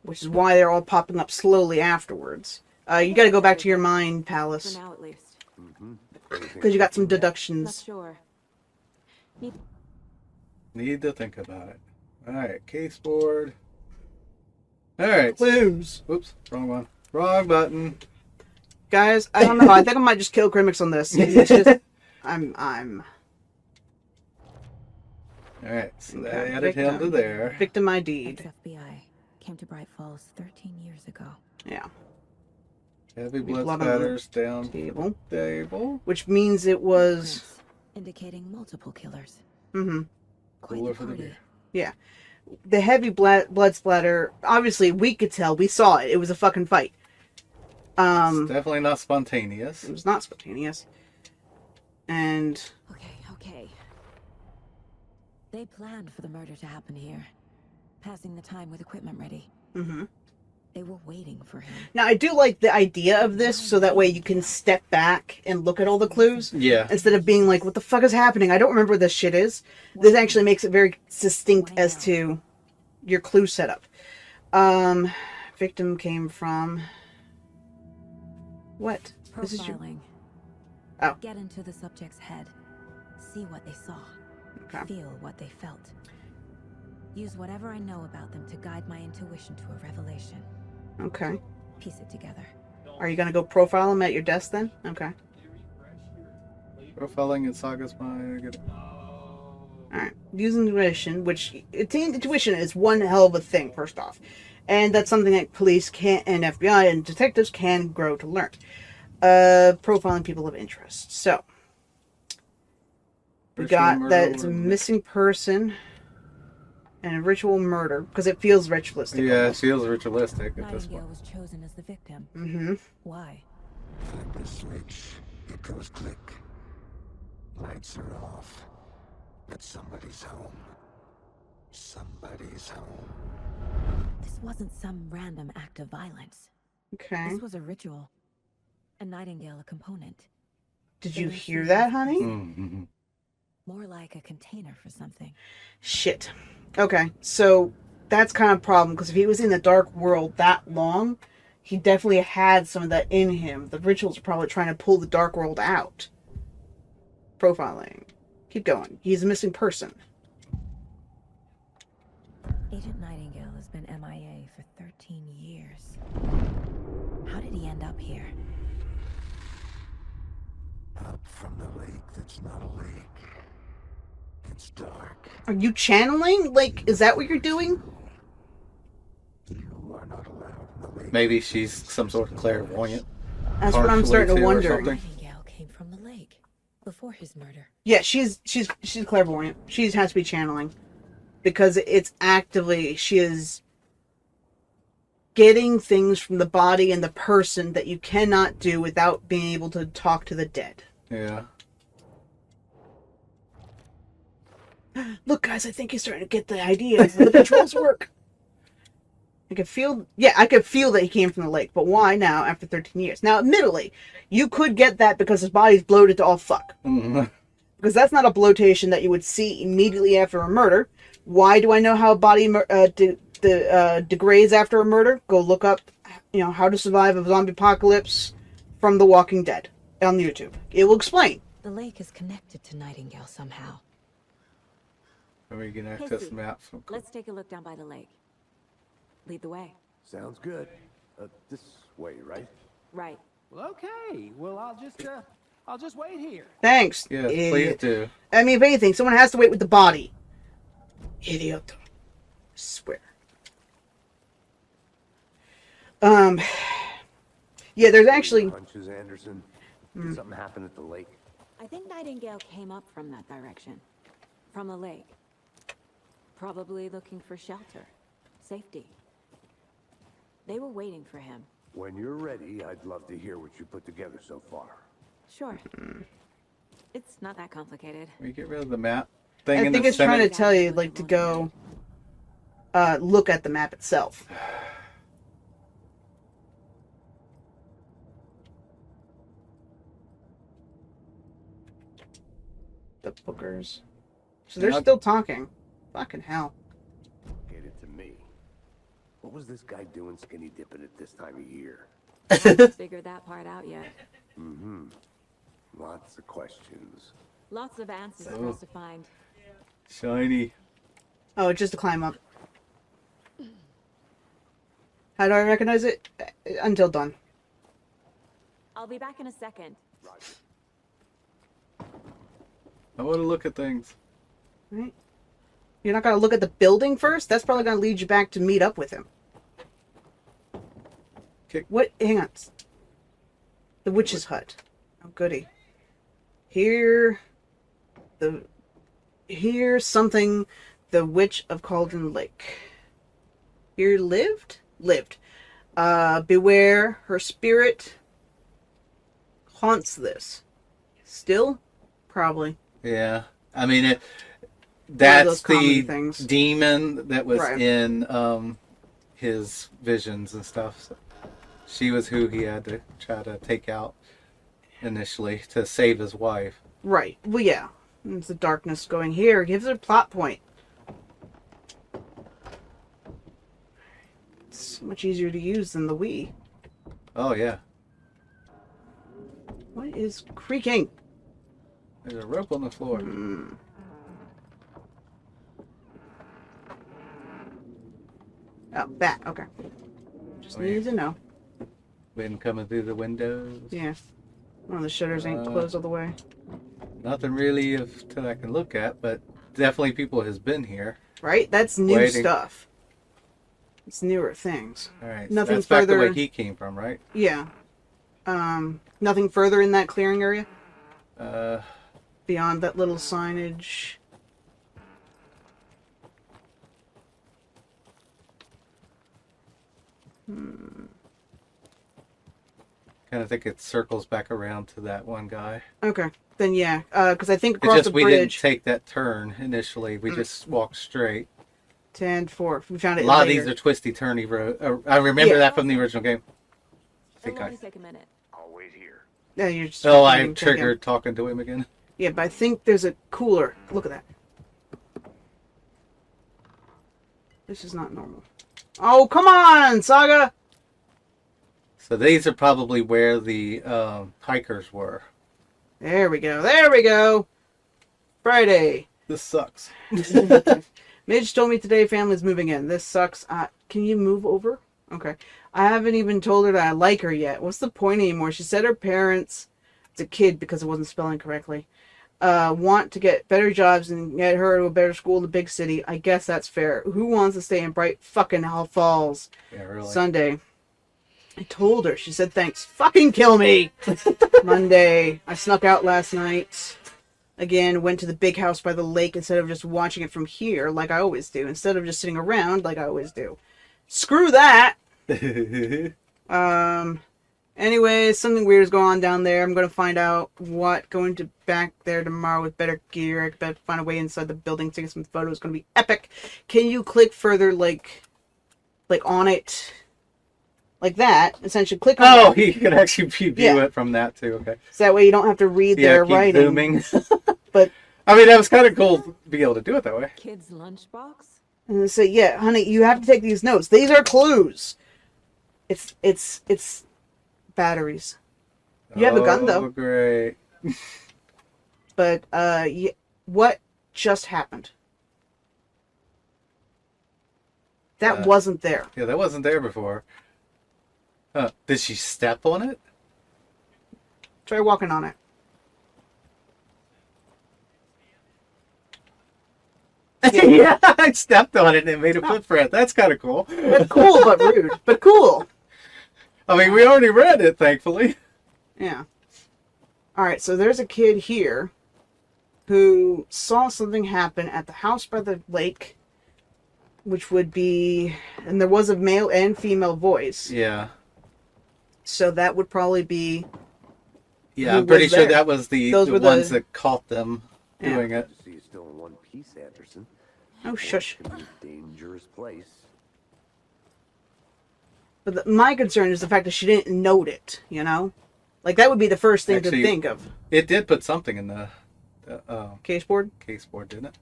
which is why they're all popping up slowly afterwards. You got to go back to your mind For palace now, at least. because you got some Not deductions. sure. Need to think about it. All right, case board. All right. Clues, Oops, wrong one. Wrong button. guys. I don't know. I think I might just kill Crimix on this. It's just, I'm. All right, so they Okay, added him to victim. there. Victim ID'd. Ex-FBI came to Bright Falls 13 years ago. Yeah. Heavy Blood blood on spatters down Table. table. Which means it was. Prints indicating multiple killers. Mm-hmm. Quite Cooler the for the party. beer. Yeah. The heavy blood splatter. Obviously, we could tell. We saw it. It was a fucking fight. It's definitely not spontaneous. It was not spontaneous. And Okay. They planned for the murder to happen here. Passing the time with equipment ready. mhm. They were waiting for him. Now I do like the idea of this, so that way you can step back and look at all the clues Yeah. instead of being like, "What the fuck is happening? I don't remember what this shit is." This actually makes it very distinct as to your clue setup. Victim came from what? This is your Profiling. Oh. Get into the subject's head. See what they saw. Okay. Feel what they felt. Use whatever I know about them to guide my intuition to a revelation. Okay. Piece it together. Are you gonna go profile him at your desk then? Okay. Profiling in Saga's mind. Alright. Using intuition, which intuition is one hell of a thing, first off. And that's something that police can and FBI and detectives can grow to learn. Profiling people of interest. So we got that it's a missing person and a ritual murder, because it feels ritualistic. Yeah, almost. it feels ritualistic at this Nightingale point. was chosen as the victim. Mm-hmm. Why? Flip the switch, it goes click. Lights are off. But somebody's home. Somebody's home. This wasn't some random act of violence. Okay. This was a ritual. A Nightingale a component. Did you hear that, honey? Mm-hmm. More like a container for something. Shit. Okay, so that's kind of a problem, because if he was in the dark world that long, he definitely had some of that in him. The rituals are probably trying to pull the dark world out. Profiling. Keep going. He's a missing person. Agent Nightingale has been MIA for 13 years. How did he end up here? Up from the lake that's not a lake. It's dark. Are you channeling? Like, is that what you're doing? You are not allowed in the lake. Maybe she's some sort of clairvoyant. That's what I'm Partially starting to too, or wonder. something. Nightingale came from the lake before his murder. Yeah, she's clairvoyant. She has to be channeling, because it's actively, she is getting things from the body and the person that you cannot do without being able to talk to the dead. Yeah. Look, guys, I think he's starting to get the idea of how the patrols work. I could feel that he came from the lake, but why now after 13 years? Now, admittedly, you could get that because his body's bloated to all fuck. Mm-hmm. Because that's not a bloatation that you would see immediately after a murder. Why do I know how a body degrades after a murder? Go look up, How to Survive a Zombie Apocalypse from The Walking Dead on YouTube. It will explain. The lake is connected to Nightingale somehow. Maybe you can access Casey, maps. Let's take a look down by the lake. Lead the way. Sounds good. This way, right? Right. Well, okay. Well, I'll just wait here. Thanks. Yes, please idiot. do. I mean, if anything, someone has to wait with the body. Idiot. I swear. Yeah, there's actually... Hunches, Anderson. Did something happen at the lake? I think Nightingale came up from that direction. From the lake. Probably looking for shelter. Safety. They were waiting for him. When you're ready, I'd love to hear what you put together so far. Sure. It's not that complicated. Will you get rid of the map thing I in think the it's center? trying to tell you, to go look at the map itself. The bookers. So they're still talking. Fucking hell. Get it to me. What was this guy doing skinny dipping at this time of year? Haven't figured that part out yet. Mm-hmm. Lots of questions. Lots of answers for us to find. Shiny. Oh, it's just to climb up. How do I recognize it? Until done. I'll be back in a second. I want to look at things. Right? You're not going to look at the building first? That's probably going to lead you back to meet up with him. Okay. What? Hang on. The witch's hut. Oh, goody. Here's something the Witch of Cauldron Lake. Here lived? Lived. Beware, her spirit haunts this. Still? Probably. Yeah. I mean, those that's comedy the things. demon that was Right. in his visions and stuff. So she was who he had to try to take out initially to save his wife. Right. Well, yeah. It's the darkness going here. Gives it a plot point. It's so much easier to use than the Wii. Oh, yeah. What is creaking? There's a rope on the floor. Oh, that. Okay. Just needed to know. Wind coming through the windows. Yeah. One of the shutters ain't closed all the way. Nothing really that I can look at, but definitely people has been here. Right? That's new Waiting. stuff. It's newer things. All right. Nothing so that's back further. the way he came from, right? Yeah. Nothing further in that clearing area? Beyond that little signage. Kind of think it circles back around to that one guy. Okay. Then yeah. Because I think It's across just the we didn't bridge. take that turn initially. We just walked straight. 10-4. We found it A lot later. of these are twisty turny road. I remember Yeah. that from the original game. It'll only take a minute. I'll wait here. Yeah, you're just Oh, I thinking. triggered talking to him again. Yeah, but I think there's a cooler. Look at that. This is not normal. Oh, come on, Saga! So these are probably where the hikers were. There we go. There we go. Friday. This sucks. Midge told me today family's moving in. This sucks. Can you move over? Okay. I haven't even told her that I like her yet. What's the point anymore? She said her parents, it's a kid because it wasn't spelling correctly, want to get better jobs and get her to a better school in the big city. I guess that's fair. Who wants to stay in bright fucking Hell Falls? Yeah, really. Sunday. I told her. She said thanks. Fucking kill me! Monday. I snuck out last night. Again, went to the big house by the lake instead of just watching it from here like I always do. Instead of just sitting around like I always do. Screw that! Anyway, something weird is going on down there. I'm going to find out what. Going to back there tomorrow with better gear. I better find a way inside the building to get some photos. It's going to be epic. Can you click further, like on it? Like that. Essentially, click on Oh, it. you can actually view it from that too. Okay. So that way you don't have to read their keep writing. zooming. But I mean, that was kind of cool to be able to do it that way. Kid's lunchbox? and say, yeah, honey, you have to take these notes. These are clues. It's batteries. You have a gun though. Oh, great. But what just happened? That wasn't there. Yeah, that wasn't there before. Did she step on it? Try walking on it. Yeah, I stepped on it and it made a footprint. That's kind of cool. But cool, but rude. But cool. I mean, we already read it, thankfully. Yeah. All right, so there's a kid here who saw something happen at the house by the lake, which would be, and there was a male and female voice. Yeah. So that would probably be. Yeah, I'm pretty sure there. that was the Those were ones the- that caught them doing it. See you still in one piece, Anderson. Oh, shush. It can be a dangerous place. But my concern is the fact that she didn't note it, you know? Like, that would be the first thing Actually, to think of. It did put something in the Case board? case board, didn't it?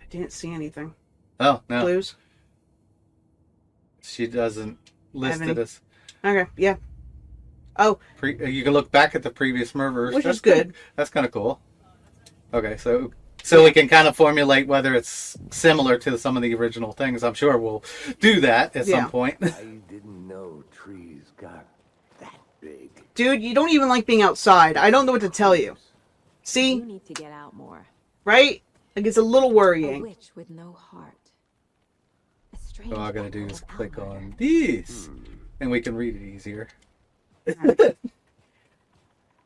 I didn't see anything. Oh, no. Clues? She doesn't list Have it any? as... Okay, yeah. Oh, you can look back at the previous murders. Which That's is good. That's kind of cool. Okay, so we can kind of formulate whether it's similar to some of the original things. I'm sure we'll do that at Yeah. some point. I didn't know trees got that big. dude, you don't even like being outside. I don't know what to tell you. You See? need to get out more. Right? Like, it's a little A worrying. witch with no heart. A strange So all I gotta do is echo click of murder. on these, and we can read it easier.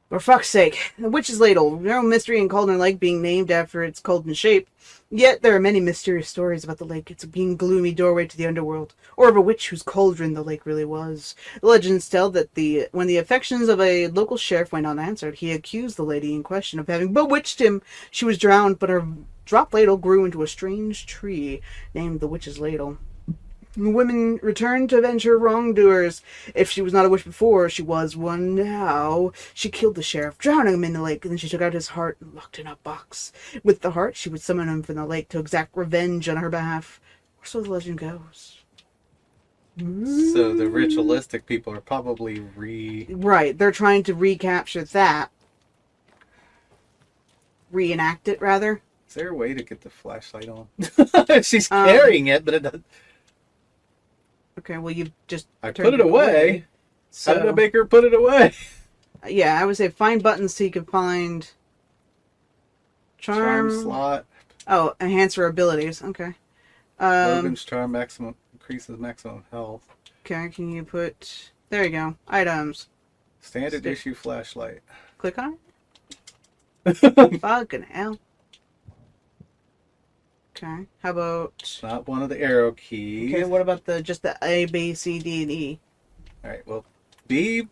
For fuck's sake. The Witch's Ladle. No mystery in Cauldron Lake being named after its cauldron shape. Yet there are many mysterious stories about the lake. It's a being gloomy doorway to the underworld, or of a witch whose cauldron the lake really was. The legends tell that when the affections of a local sheriff went unanswered, he accused the lady in question of having bewitched him. She was drowned, but her drop ladle grew into a strange tree named the Witch's Ladle. The women returned to avenge her wrongdoers. If she was not a witch before, she was one now. She killed the sheriff, drowning him in the lake, and then she took out his heart and locked it in a box. With the heart, she would summon him from the lake to exact revenge on her behalf. Or so the legend goes. So the ritualistic people are probably Right, they're trying to recapture that. Reenact it, rather. Is there a way to get the flashlight on? She's carrying it, but it doesn't... Okay, well, you just I turned put it away. So, How did I make her put it away? yeah, I would say find buttons so you can find Charm slot. Oh, enhance her abilities. Okay. Logan's charm maximum increases maximum health. Okay, can you put... There you go. Items. Standard issue flashlight. Click on it. Fucking hell. Okay, how about... Not one of the arrow keys. Okay, what about just the A, B, C, D, and E? Alright, well, B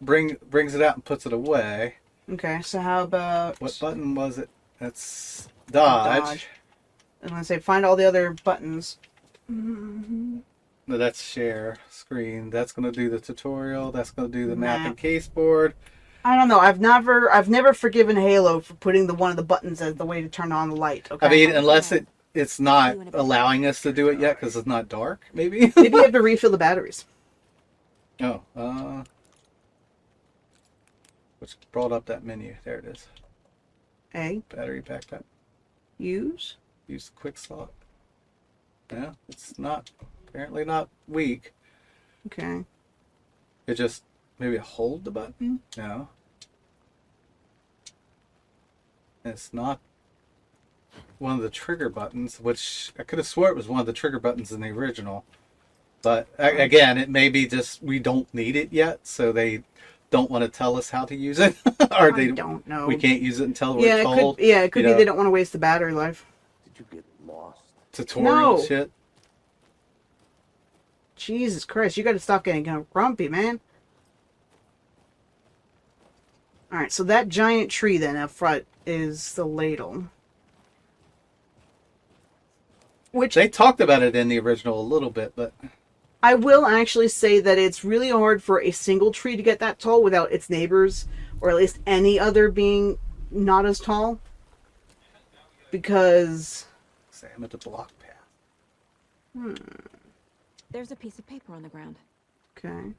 brings it out and puts it away. Okay, so how about... What button was it? That's dodge. I'm going to say find all the other buttons. No, that's share screen. That's going to do the tutorial. That's going to do the map and case board. I don't know. I've never forgiven Halo for putting one of the buttons as the way to turn on the light. Okay. I mean, unless it's not allowing us to do it yet because it's not dark, maybe. Maybe you have to refill the batteries. Oh, which brought up that menu. There it is. A. Battery backpack. Use Quick slot. Yeah, it's apparently not weak. Okay. It just maybe hold the button? No. It's not one of the trigger buttons, which I could have swore it was one of the trigger buttons in the original. But again, it may be just we don't need it yet, so they don't want to tell us how to use it. Or they don't know. We can't use it until we're told. It could be they don't want to waste the battery life. Did you get lost? Tutorial shit. Jesus Christ, you got to stop getting kind of grumpy, man. Alright, so that giant tree then up front is the ladle. Which they talked about it in the original a little bit, but I will actually say that it's really hard for a single tree to get that tall without its neighbors, or at least any other being not as tall. Because... Examine the block path. There's a piece of paper on the ground. Okay.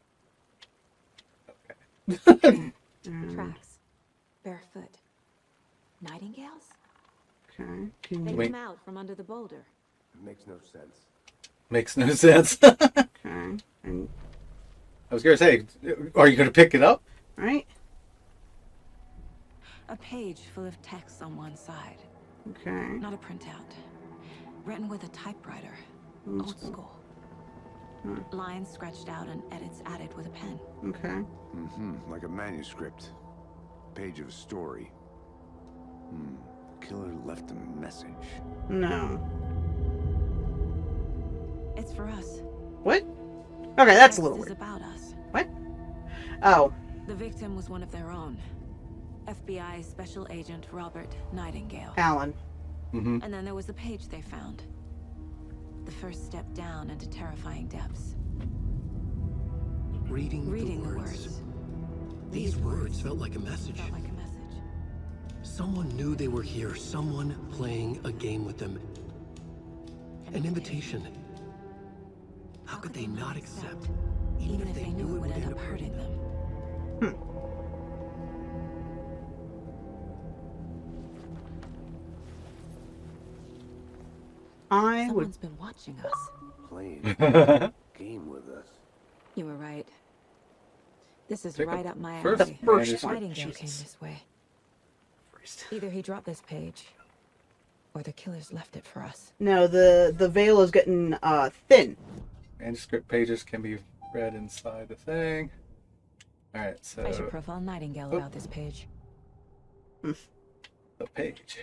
Tracks. Barefoot. Nightingales? Okay. They come out from under the boulder. It makes no sense. Makes no sense. Okay. And I was going to say, are you going to pick it up? Right. A page full of text on one side. Okay. Not a printout. Written with a typewriter. Old school. Lines scratched out and edits added with a pen. Okay. Like a manuscript. Page of a story. Killer left a message. No. It's for us. What? Okay, that's a little Text weird. is about us. What? Oh. The victim was one of their own. FBI Special Agent Robert Nightingale. Alan. And then there was the page they found. The first step down into terrifying depths. Reading the words. These words felt like a message. Felt like a message. Someone knew they were here. Someone playing a game with them. An invitation. How could they not accept? Even if they knew it would end up hurting them. Someone's been watching us. Playing game with us. You were right. This is Take right up my first alley. first Nightingale came this way. Either he dropped this page, or the killers left it for us. No, the veil is getting thin. Manuscript pages can be read inside the thing. Alright, so... I should profile Nightingale about this page. The page.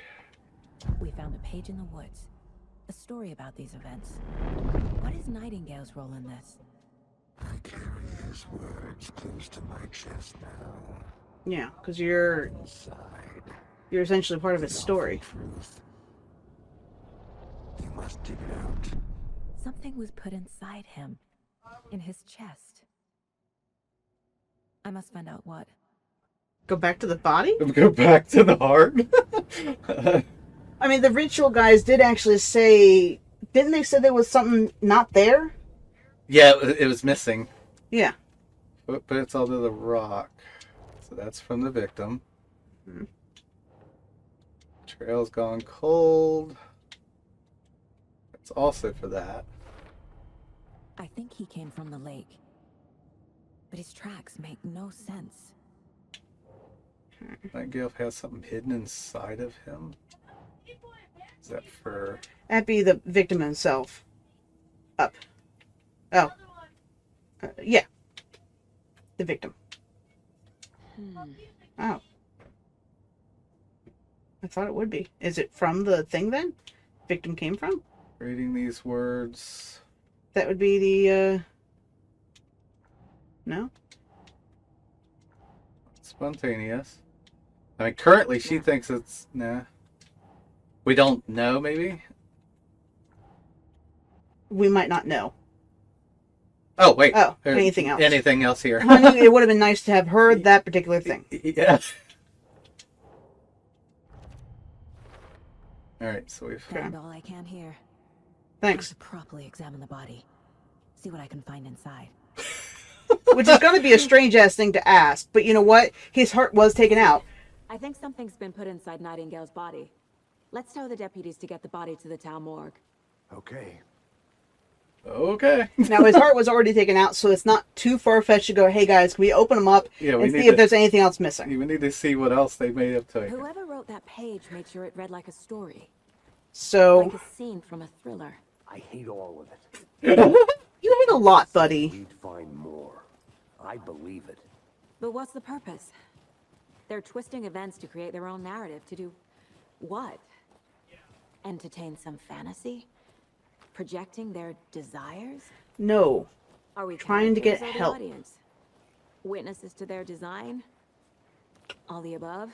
We found a page in the woods. A story about these events. What is Nightingale's role in this? I carry his words close to my chest now. Yeah, because you're essentially part of his story. Truth. You must dig it out. Something was put inside him. In his chest. I must find out what. Go back to the body? Go back to the heart? I mean, the ritual guys did actually say... Didn't they say there was something not there? Yeah, it was missing. Yeah. But it's under the rock. So that's from the victim. Trail's gone cold. It's also for that. I think he came from the lake. But his tracks make no sense. Might Gale has something hidden inside of him. Is that for... That'd be the victim himself. Up. Oh. Yeah. The victim. Oh. I thought it would be. Is it from the thing then? Victim came from? Reading these words... That would be the, No? Spontaneous. I mean, currently she thinks it's... Nah. We don't know, maybe? We might not know. Oh, wait. Oh, anything else. Anything else here. Honey, it would have been nice to have heard that particular thing. Yeah. Alright, so we've... Found all I can here. Thanks. To properly examine the body. See what I can find inside. Which is going to be a strange-ass thing to ask, but you know what? His heart was taken out. I think something's been put inside Nightingale's body. Let's tell the deputies to get the body to the town morgue. Okay. Okay. Now, his heart was already taken out, so it's not too far-fetched to go, hey guys, can we open him up and see if there's anything else missing? We need to see what else they may have taken. Whoever wrote that page made sure it read like a story. So... Like a scene from a thriller. I hate all of it. You hate a lot, buddy. We'd find more. I believe it. But what's the purpose? They're twisting events to create their own narrative. To do what? Entertain some fantasy? Projecting their desires? No. Are we trying to get characters or the help? Audience? Witnesses to their design? All the above?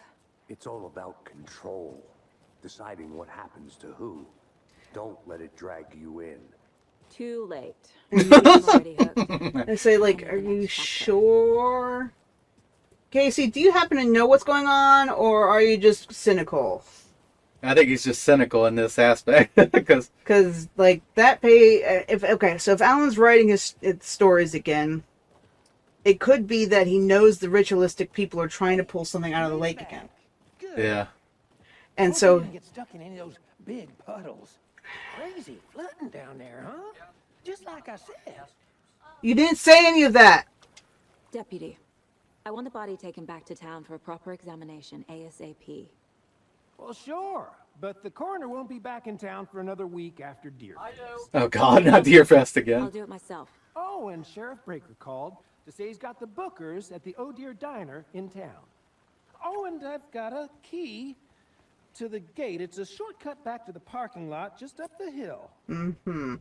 It's all about control. Deciding what happens to who. Don't let it drag you in. Too late. I'm already hooked. I say, like, are you sure? Casey, do you happen to know what's going on, or are you just cynical? I think he's just cynical in this aspect. Because, like, that pay... so if Alan's writing his stories again, it could be that he knows the ritualistic people are trying to pull something out of the lake again. yeah. And so... Get stuck in any of those big puddles. Crazy flooding down there, huh? Just like I said. You didn't say any of that! Deputy, I want the body taken back to town for a proper examination, ASAP. Well, sure. But the coroner won't be back in town for another week after Deer Fest. Oh God, not Deerfest I'll again. do it myself. Oh, and Sheriff Breaker called to say he's got the bookers at the Oh Deer Diner in town. Oh, and I've got a key to the gate. It's a shortcut back to the parking lot just up the hill. Mm-hmm.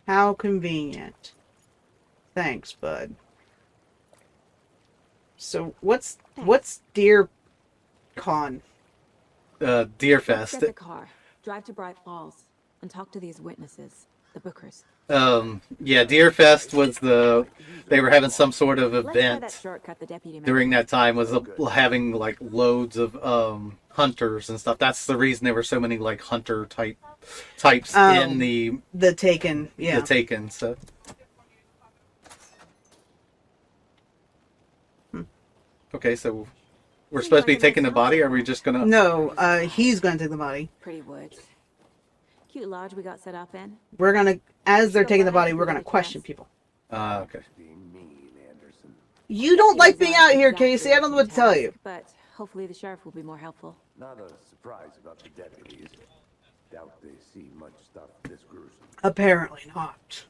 How convenient. Thanks, bud. So, what's Deer Con? Deerfest. Get the car, drive to Bright Falls, and talk to these witnesses, the bookers. Yeah, Deerfest was they were having some sort of Let's try that event shortcut the deputy during mentioned. that time, was having like loads of hunters and stuff. That's the reason there were so many like hunter types in the Taken, yeah. the Taken. So okay, so we're supposed to be taking the body, or are we just gonna... No, he's gonna take the body. Pretty woods. Cute lodge we got set up in. We're gonna, as they're taking the body, we're gonna question people. Okay. Being mean, Anderson. You don't like being out here, Casey. I don't know what to tell you. But hopefully the sheriff will be more helpful. Not a surprise about the deputies. Doubt they see much stuff this gruesome. Apparently not.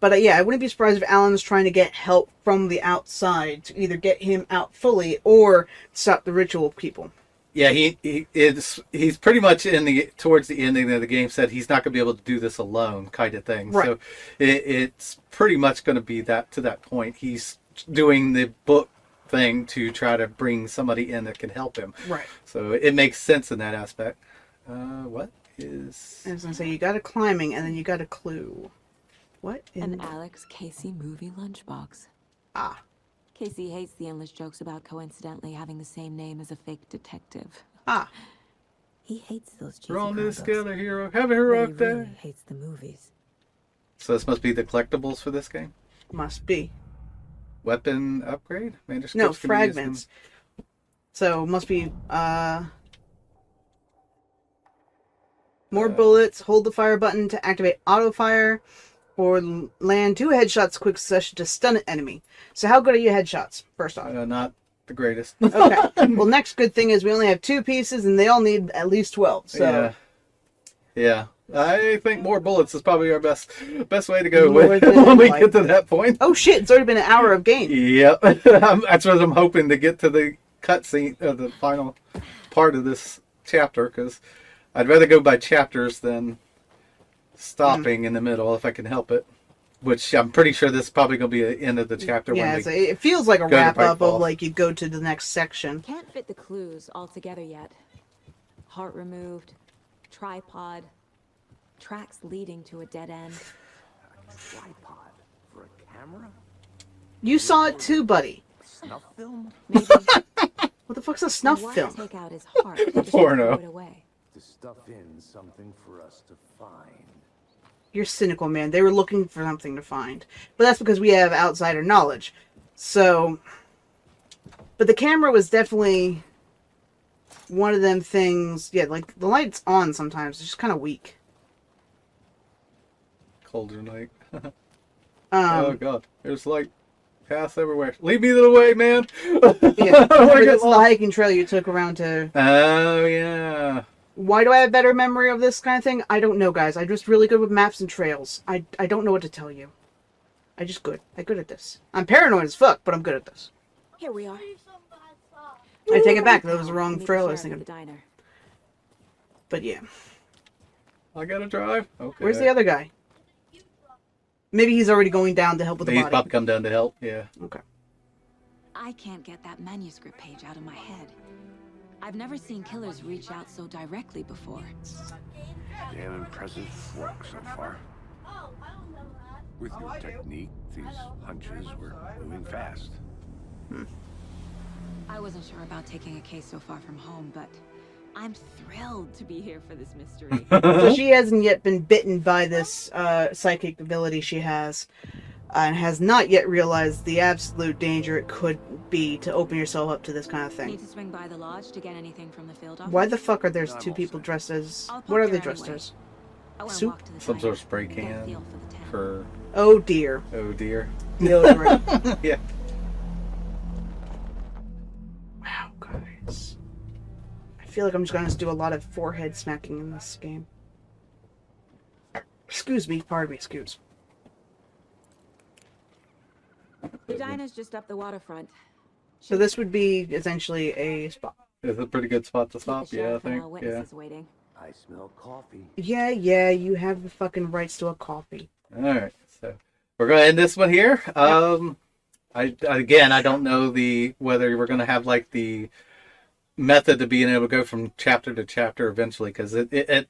But yeah, I wouldn't be surprised if Alan's trying to get help from the outside to either get him out fully or stop the ritual people. Yeah, he's pretty much towards the ending of the game said he's not going to be able to do this alone, kind of thing. Right. So it's pretty much going to be that to that point. He's doing the book thing to try to bring somebody in that can help him. Right. So it makes sense in that aspect. What is... I was gonna say, you got a climbing and then you got a clue. What in... An Alex Casey movie lunchbox. Ah. Casey hates the endless jokes about coincidentally having the same name as a fake detective. Ah. He hates those cheesy We're on this combos, together, hero. Have a but heroic he day. really hates the movies. So this must be the collectibles for this game? Must be. Weapon upgrade? No, Manuscripts can be used in- fragments. So, must be, More bullets. Hold the fire button to activate auto fire, or land 2 headshots quick succession to stun an enemy. So how good are your headshots? First off. Not the greatest. Okay. Well, next good thing is we only have 2 pieces, and they all need at least 12. So. Yeah. I think more bullets is probably our best way to go More with than when we like- get to that point. Oh shit! It's already been an hour of game. Yep. That's what I'm hoping to get to the cutscene, the final part of this chapter, because I'd rather go by chapters than stopping in the middle if I can help it. Which I'm pretty sure this is probably going to be the end of the chapter. Yeah, when so we it feels like a go to wrap Pike up of Falls. like you go to the next section. Can't fit the clues all together yet. Heart removed, tripod, tracks leading to a dead end. Tripod for a camera? You saw it too, buddy. Snuff film? Maybe What the fuck's a snuff why film? take out his heart and just Porno. throw it away. To stuff in something for us to find. You're cynical, man. They were looking for something to find, but that's because we have outsider knowledge. So, but the camera was definitely one of them things. Yeah, like the light's on sometimes. It's just kind of weak. colder night. Um, Oh god, there's like paths everywhere. Lead me to the way, man. Yeah, I wanna remember get that's the lost. hiking trail you took around to. Oh yeah. Why do I have better memory of this kind of thing? I don't know, guys. I'm just really good with maps and trails. I don't know what to tell you. I'm good at this. I'm paranoid as fuck, but I'm good at this. Here we are. I take it back. That was the wrong Meet the trail I was sheriff at thinking. the diner. But yeah. I gotta drive. Okay. Where's the other guy? Maybe he's already going down to help with the He's body. about to come down to help. Yeah. Okay. I can't get that manuscript page out of my head. I've never seen killers reach out so directly before. Damn impressive work so far. With your technique, these hunches were moving fast. I wasn't sure about taking a case so far from home, but I'm thrilled to be here for this mystery. So she hasn't yet been bitten by this psychic ability she has, and has not yet realized the absolute danger it could be to open yourself up to this kind of thing. Need to swing by the lodge to get anything from the field office? Why the fuck are there I'm two all people set. dressed as... I'll pop What are there they dressed anyway. as? I wanna Soup? walk to the Some diner, sort of spray get a can feel for the town. for Oh dear. oh dear. Deodorant. Yeah. Wow, guys. I feel like I'm just gonna do a lot of forehead smacking in this game. Excuse me, pardon me, excuse. The diner's just up the waterfront. So this would be essentially a spot. It's a pretty good spot to Keep stop. the Yeah, I sheriff and think. our Yeah. witnesses waiting. I smell coffee. Yeah, you have the fucking rights to a coffee. All right. So we're gonna end this one here. I don't know whether we're gonna have like the method to being able to go from chapter to chapter eventually, because the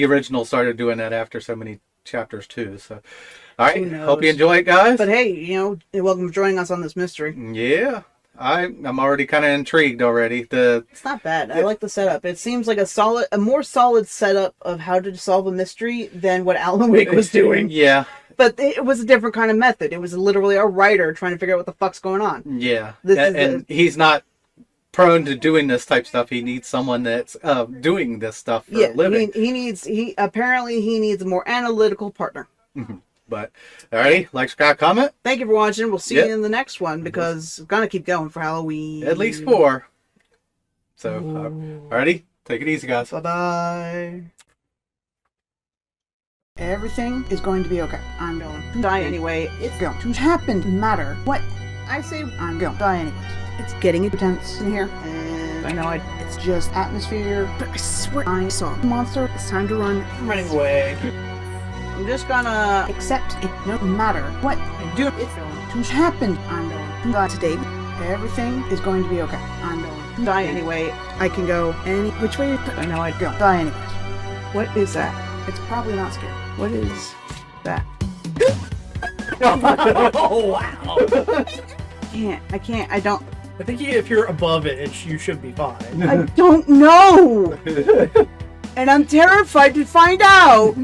original started doing that after so many chapters too. So, all right. Who knows? Hope you enjoy it, guys. But hey, you're welcome for joining us on this mystery. Yeah, I'm already kind of intrigued already. It's not bad. I like the setup. It seems like a more solid setup of how to solve a mystery than what Alan Wake was doing. Yeah, But it was a different kind of method. It was literally a writer trying to figure out what the fuck's going on. yeah. This And he's not prone to doing this type stuff. He needs someone that's doing this stuff for a living. he needs a more analytical partner. But alrighty, like, subscribe, comment. Thank you for watching. We'll see Yep. you in the next one because we're gonna keep going for Halloween. At least 4. So, alrighty, take it easy, guys. Bye bye. Everything is going to be okay. I'm going to die anyway. It's going to happen. No matter what I say, I'm going to die anyway. It's getting intense in here, and I know it's just atmosphere. But I swear I saw a monster. It's time to run. I'm running away. I'm just gonna accept it. No matter what I do, it's going to happen. I'm going to die today. Everything is going to be okay. I'm going to die anyway. I can go any which way. I know I'd go. Die anyways. What is that? It's probably not scary. What is that? Oh wow! I don't. I think if you're above it, you should be fine. I don't know! And I'm terrified to find out!